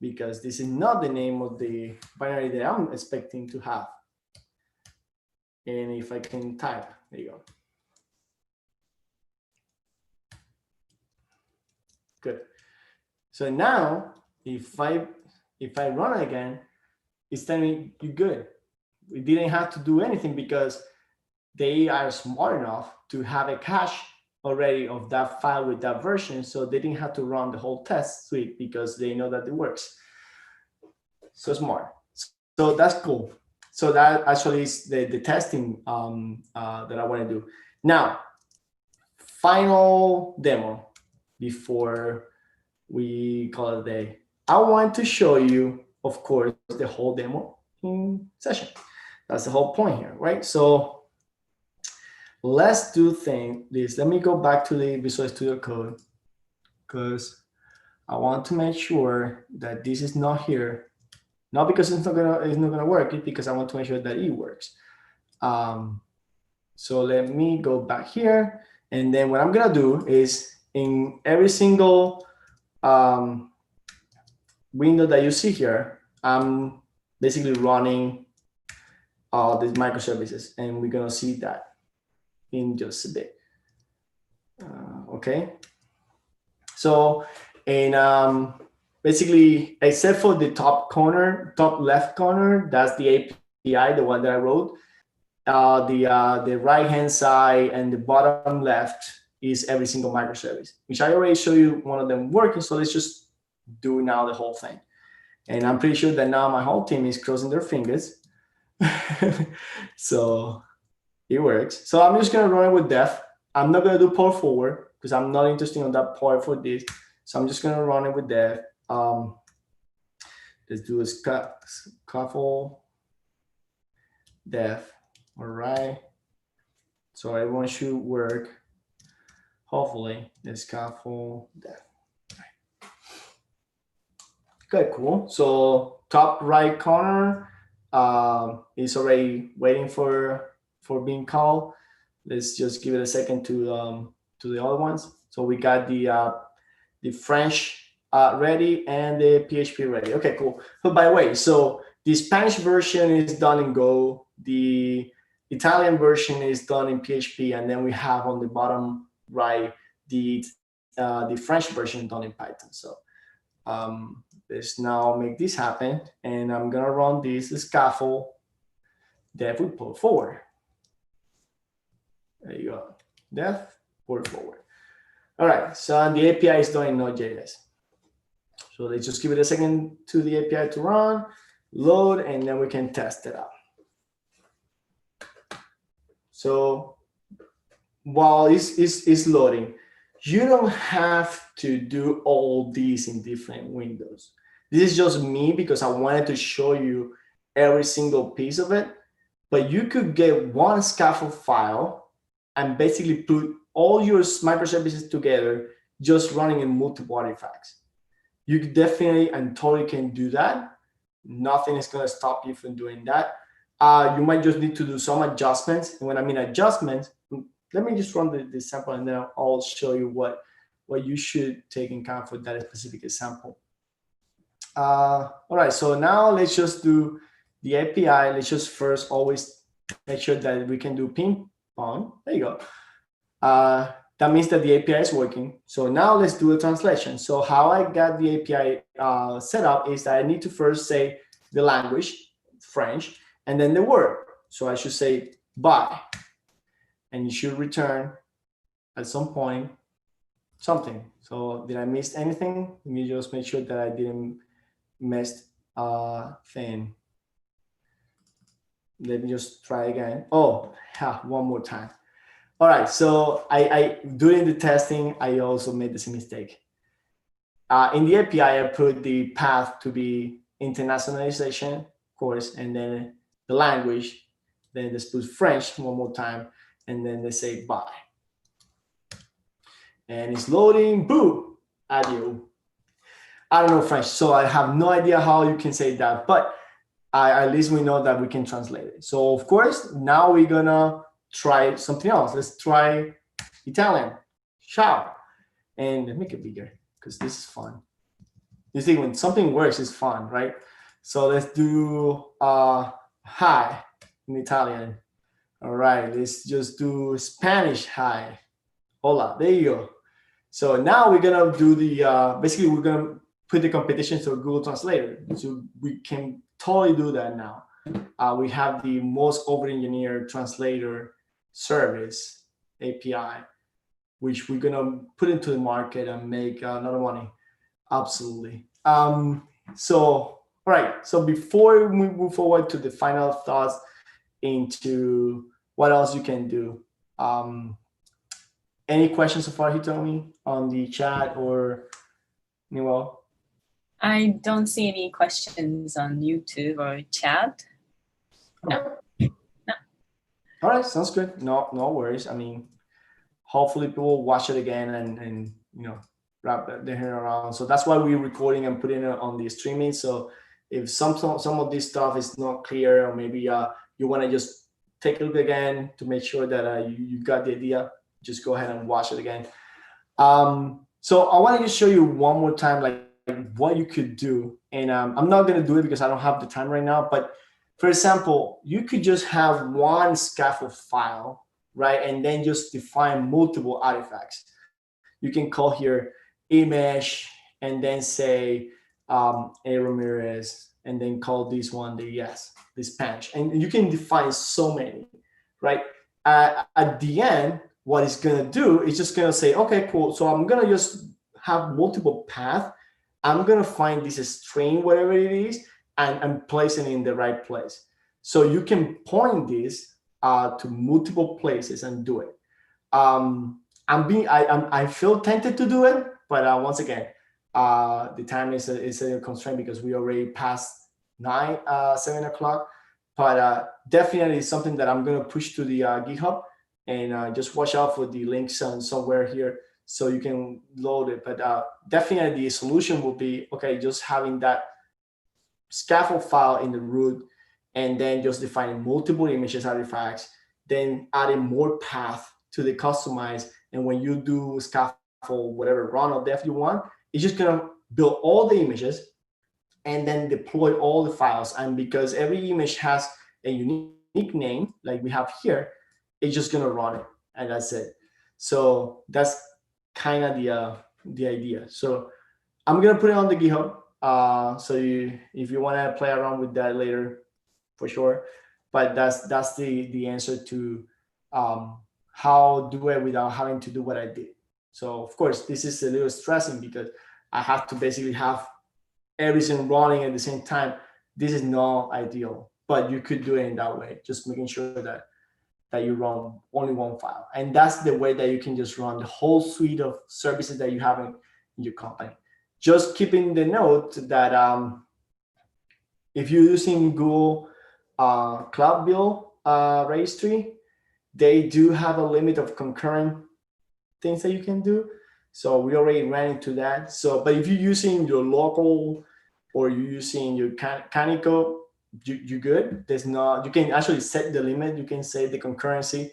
because this is not the name of the binary that I'm expecting to have. And if I can type, there you go. Good. So now, if I run it again, it's telling me you're good. we didn't have to do anything because they are smart enough to have a cache already of that file with that version. So they didn't have to run the whole test suite because they know that it works. So smart. So that's cool. So that actually is the testing that I want to do. Now, final demo before we call it a day. I want to show you, of course, the whole demo in session. That's the whole point here, right? So let's do this. Let me go back to the Visual Studio Code because I want to make sure that this is not here. Not because it's not gonna work, it's because I want to make sure that it works. So let me go back here, and then what I'm gonna do is in every single window that you see here, I'm basically running all these microservices, and we're gonna see that in just a bit. Okay. So in basically, except for the top left corner, that's the API, the one that I wrote. The right-hand side and the bottom left is every single microservice, which I already showed you one of them working. So let's just do now the whole thing. And I'm pretty sure that now my whole team is crossing their fingers. So it works. So I'm just going to run it with def. I'm not going to do port forward because I'm not interested in that part for this. So I'm just going to run it with def. Let's do a scaffold def. All right. So everyone should work. Hopefully, the scaffold def. Okay, cool. So top right corner is already waiting for being called. Let's just give it a second to the other ones. So we got the French ready and the PHP ready. Okay, cool. But by the way, so the Spanish version is done in Go. The Italian version is done in PHP, and then we have on the bottom right the French version done in Python. So let's now make this happen, and I'm gonna run this scaffold def with port forward. There you go, def port forward. All right, so the API is done in Node.js. So let's just give it a second to the API to run, load, and then we can test it out. So while it's loading, you don't have to do all these in different windows. This is just me because I wanted to show you every single piece of it. But you could get one scaffold file and basically put all your microservices together, just running in multiple artifacts. You definitely and totally can do that. Nothing is going to stop you from doing that. You might just need to do some adjustments. And when I mean adjustments, let me just run the sample, and then I'll show you what you should take in account for that specific example. All right, so now let's just do the API. Let's just first always make sure that we can do ping pong. There you go. That means that the API is working. So now let's do a translation. So how I got the API set up is that I need to first say the language, French, and then the word. So I should say bye. And you should return at some point something. So did I miss anything? Let me just make sure that I didn't miss a thing. Let me just try again. Oh, one more time. All right, so I during the testing, I also made the same mistake. In the API, I put the path to be internationalization, of course, and then the language, then let's put French one more time, and then they say bye. And it's loading, boom, adieu. I don't know French, so I have no idea how you can say that, but at least we know that we can translate it. So of course, now we're gonna try something else. Let's try Italian, ciao. And let me make it bigger because this is fun. You see, when something works, it's fun, right? So let's do hi in Italian. All right, let's just do Spanish hi. Hola, there you go. So now we're gonna do the, basically we're gonna put the competition to Google Translator. So we can totally do that now. we have the most over-engineered translator service API, which we're gonna put into the market and make a lot of money. Absolutely. So, all right. So before we move forward to the final thoughts into what else you can do, any questions so far, Hitomi, on the chat or Newell? I don't see any questions on YouTube or chat. No. No. All right, sounds good. No worries. I mean, hopefully people will watch it again and wrap their head around. So that's why we're recording and putting it on the streaming. So if some of this stuff is not clear, or maybe you want to just take a look again to make sure that you got the idea, just go ahead and watch it again. So I want to just show you one more time, like what you could do. And I'm not going to do it because I don't have the time right now. But for example, you could just have one scaffold file, right? And then just define multiple artifacts. You can call here image and then say A Ramirez, and then call this one this patch. And you can define so many, right? At the end, what it's gonna do is just gonna say, okay, cool. So I'm gonna just have multiple paths. I'm gonna find this string, whatever it is, and place it in the right place. So you can point this to multiple places and do it. I feel tempted to do it, but once again, the time is a constraint because we already passed 7 o'clock. But definitely something that I'm gonna push to the GitHub, and just watch out for the links somewhere here so you can load it. But definitely the solution will be, okay, just having that scaffold file in the root, and then just defining multiple images artifacts, then adding more path to the customize. And when you do scaffold, whatever run or def you want, it's just gonna build all the images and then deploy all the files. And because every image has a unique name, like we have here, it's just gonna run it, and that's it. So that's kind of the idea. So I'm gonna put it on the GitHub. So if you want to play around with that later, for sure. But that's the answer to how do it without having to do what I did. So of course, this is a little stressing because I have to basically have everything running at the same time. This is not ideal, but you could do it in that way, just making sure that you run only one file. And that's the way that you can just run the whole suite of services that you have in your company. Just keeping the note that if you're using Google Cloud Build registry, they do have a limit of concurrent things that you can do. So we already ran into that. So, but if you're using your local or you're using your Canico, you're good. There's not, you can actually set the limit. You can say the concurrency.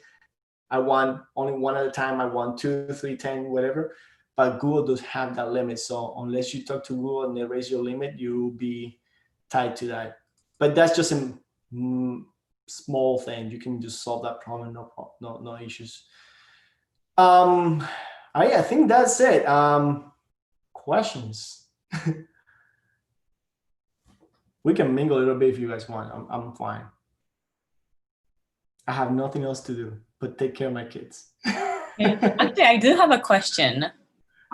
I want only one at a time. I want 2, 3, 10, whatever. But Google does have that limit. So unless you talk to Google and they raise your limit, you'll be tied to that. But that's just a small thing. You can just solve that problem. No issues. I think that's it. Questions? We can mingle a little bit if you guys want. I'm fine. I have nothing else to do but take care of my kids. Actually, I do have a question.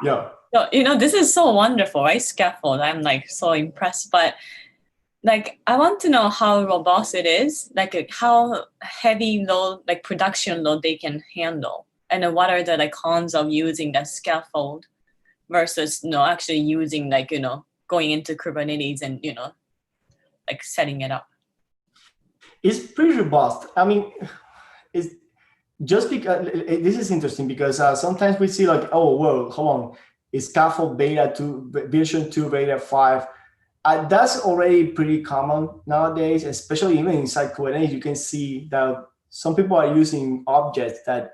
Yeah. So, this is so wonderful, right? Scaffold. I'm like so impressed, but like I want to know how robust it is, like how heavy load, like production load they can handle, and then what are the like cons of using that scaffold versus actually using like going into Kubernetes and like setting it up. It's pretty robust. I mean, it's just because this is interesting because sometimes we see like, oh, whoa, hold on, it's Scaffold beta 2, version 2, beta 5. That's already pretty common nowadays, especially even inside Kubernetes. You can see that some people are using objects that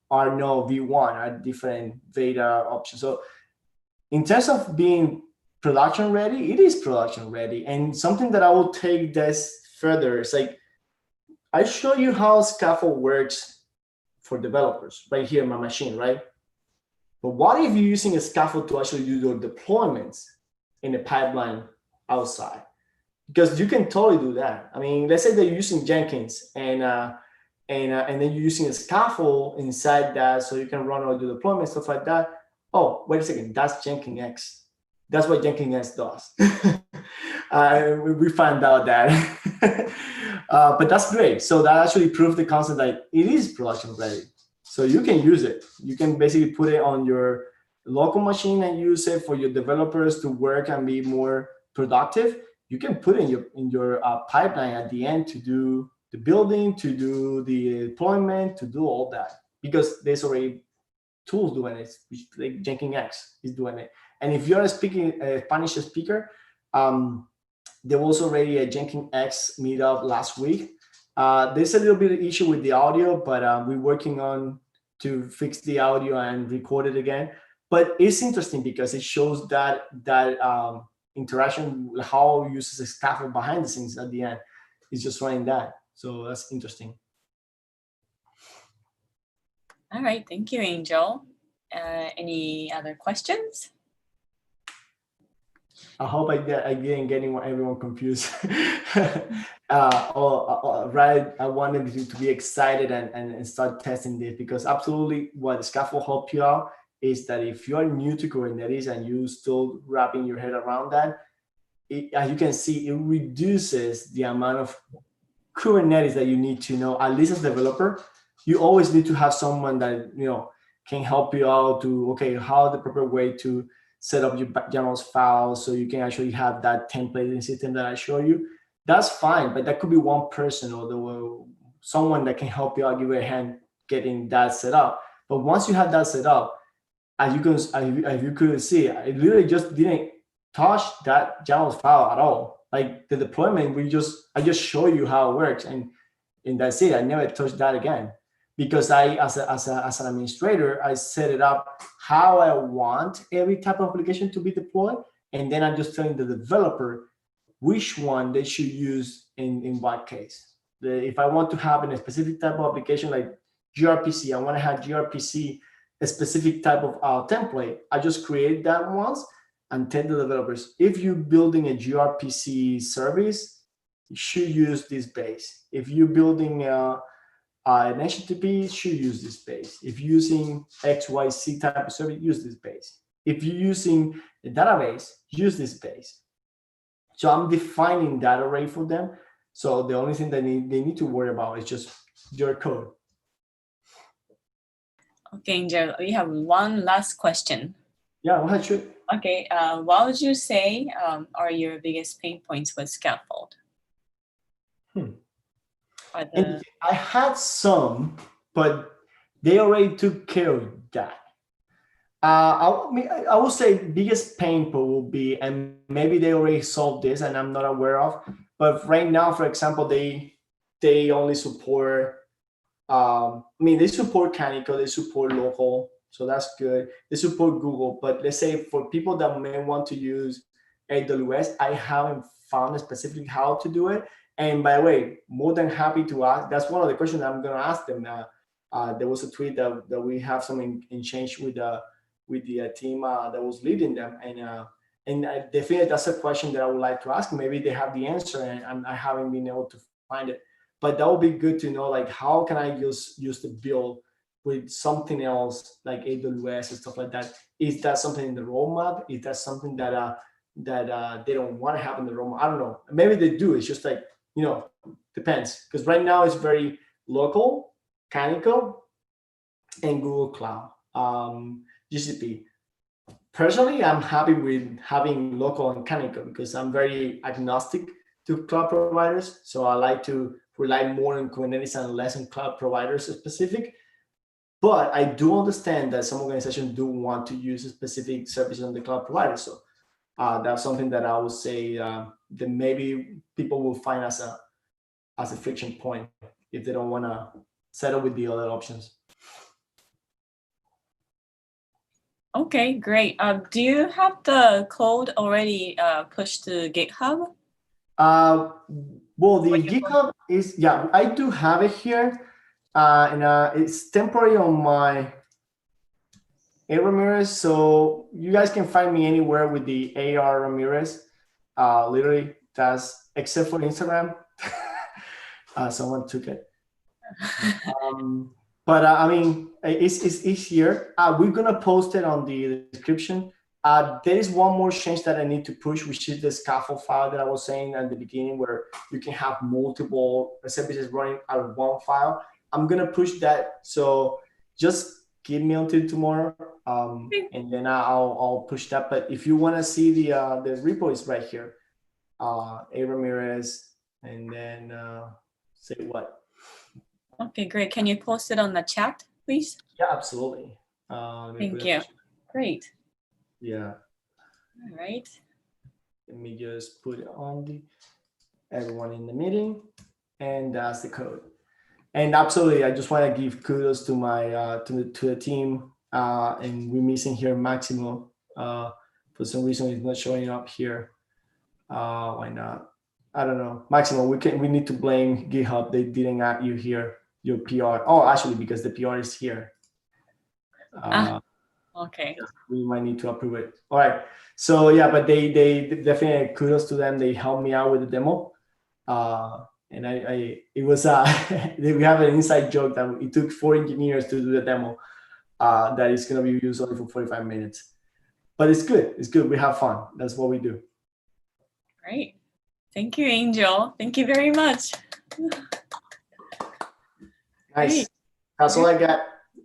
are no V1, are different beta options. So in terms of being production ready, it is production ready. And something that I will take this further is like, I show you how Scaffold works for developers right here in my machine, right? But what if you're using a Scaffold to actually do your deployments in a pipeline outside? because you can totally do that. I mean, let's say that you're using Jenkins and then you're using a scaffold inside that so you can run all the deployment, stuff like that. Oh, wait a second, that's Jenkins X. That's what Jenkins X does. We found out that. But that's great. So that actually proves the concept that it is production ready. So you can use it. You can basically put it on your local machine and use it for your developers to work and be more productive. You can put in your pipeline at the end to do the building, to do the deployment, to do all that, because there's already tools doing it, like Jenkins X is doing it. And if you're a Spanish speaker, there was already a Jenkins X meetup last week. There's a little bit of issue with the audio, but we're working on to fix the audio and record it again. But it's interesting because it shows that interaction, how it uses a scaffold behind the scenes at the end. It's just running that. So that's interesting. All right, thank you, Angel. Any other questions? I hope I didn't get everyone confused. Right, I wanted to be excited and start testing this, because absolutely what the Scaffold help you out is that if you are new to Kubernetes and you still wrapping your head around that, as you can see, it reduces the amount of Kubernetes that you need to know. At least as a developer, you always need to have someone that can help you out to, okay, how the proper way to set up your YAML files so you can actually have that templating system that I show you. That's fine, but that could be one person or someone that can help you out, give you a hand getting that set up. But once you have that set up, as you could see, I literally just didn't touch that YAML file at all. Like the deployment, I just show you how it works, and that's it. I never touched that again, because I, as an administrator, I set it up how I want every type of application to be deployed, and then I'm just telling the developer which one they should use in what case. If I want to have a specific type of application like gRPC, I want to have gRPC, a specific type of template, I just create that once and tell the developers, if you're building a gRPC service, you should use this base. If you're building an HTTP, should use this base. If you're using XYZ type of service, use this base. If you're using a database, use this base. So I'm defining that array for them. So the only thing that they need to worry about is just your code. Okay, Angel, we have one last question. Yeah, go ahead, shoot. Okay, what would you say are your biggest pain points with Scaffold? I had some, but they already took care of that. I would say biggest pain point will be, and maybe they already solved this and I'm not aware of, but right now, for example, they only support, they support Canonical, they support local, so that's good. They support Google, but let's say for people that may want to use AWS, I haven't found specifically how to do it. And by the way, more than happy to ask. That's one of the questions I'm going to ask them. There was a tweet that we have some in change with the team that was leading them, and definitely that's a question that I would like to ask. Maybe they have the answer, and I haven't been able to find it. But that would be good to know, like, how can I use the build with something else like AWS and stuff like that? Is that something in the roadmap? Is that something that they don't want to have in the roadmap? I don't know. Maybe they do. It's just like, depends. Because right now it's very local, Canonical, and Google Cloud, GCP. Personally, I'm happy with having local and Canonical because I'm very agnostic to cloud providers. So I like to rely more on Kubernetes and less on cloud providers specific. But I do understand that some organizations do want to use a specific service on the cloud provider. So that's something that I would say that maybe people will find as a friction point if they don't want to settle with the other options. Okay, great. Do you have the code already pushed to GitHub? Well, the GitHub is, yeah, I do have it here. And it's temporary on my A Ramirez. So you guys can find me anywhere with the AR Ramirez. Literally, That's except for Instagram. Someone took it. But I mean, it's here. We're gonna post it on the description. There is one more change that I need to push, which is the scaffold file that I was saying at the beginning, where you can have multiple services running out of one file. I'm gonna push that. So just give me until tomorrow, and then I'll push that. But if you wanna see the repo is right here. A. Ramirez, and then say what? Okay, great. Can you post it on the chat, please? Yeah, absolutely. Thank you. Great. Yeah. All right. Let me just put it on the everyone in the meeting, and that's the code. And absolutely, I just want to give kudos to my to the team. And we're missing here Maximo. For some reason, he's not showing up here. Why not? I don't know. Maximo, we need to blame GitHub. They didn't add you here. Your PR. Oh, actually, because the PR is here. Okay. We might need to approve it. All right. So yeah, but they definitely kudos to them. They helped me out with the demo. And it was we have an inside joke that it took 4 engineers to do the demo. That is going to be used only for 45 minutes. But it's good. It's good. We have fun. That's what we do. Great. Thank you, Angel. Thank you very much. Nice. Great. That's all I got.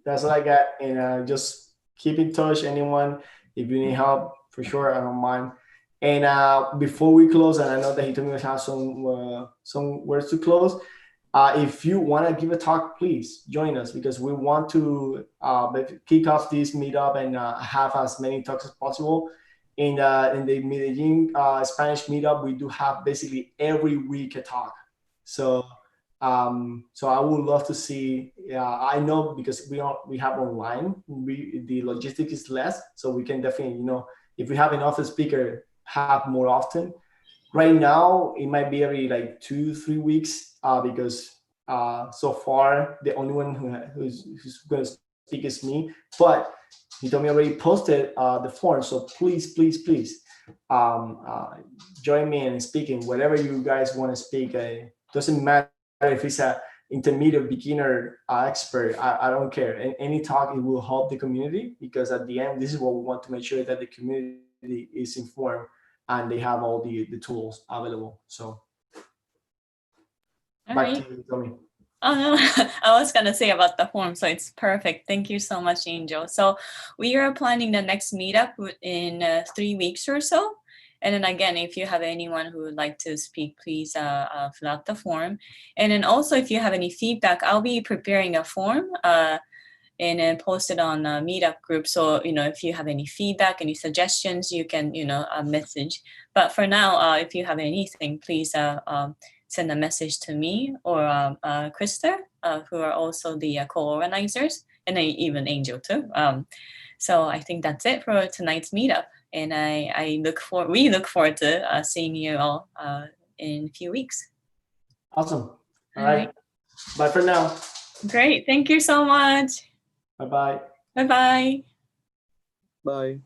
That's all I got. And just keep in touch, anyone. If you need help, for sure, I don't mind. And before we close, and I know that he told me to have some words to close. If you want to give a talk, please join us, because we want to kick off this meetup and have as many talks as possible. In the Medellin Spanish meetup, we do have basically every week a talk. So I would love to see. I know, because we have online, the logistics is less, so we can definitely, if we have enough speaker, have more often. Right now, it might be every like 2-3 weeks, because so far the only one who's going to speak is me. But he told me already posted the form, so please join me in speaking whatever you guys want to speak. Doesn't matter if it's a intermediate, beginner, expert. I don't care. And any talk, it will help the community, because at the end, this is what we want to make sure, that the community is informed and they have all the tools available. So back to you, Tommy. Oh no, I was gonna say about the form, so it's perfect. Thank you so much, Angel. So we are planning the next meetup in 3 weeks or so. And then again, if you have anyone who would like to speak, please fill out the form. And then also, if you have any feedback, I'll be preparing a form and then post it on a meetup group. So, if you have any feedback, any suggestions, you can, message. But for now, if you have anything, please send a message to me or Krista, who are also the co-organizers, and then even Angel too. So I think that's it for tonight's meetup. And we look forward to seeing you all in a few weeks. Awesome. All right. Bye for now. Great. Thank you so much. Bye-bye. Bye-bye. Bye.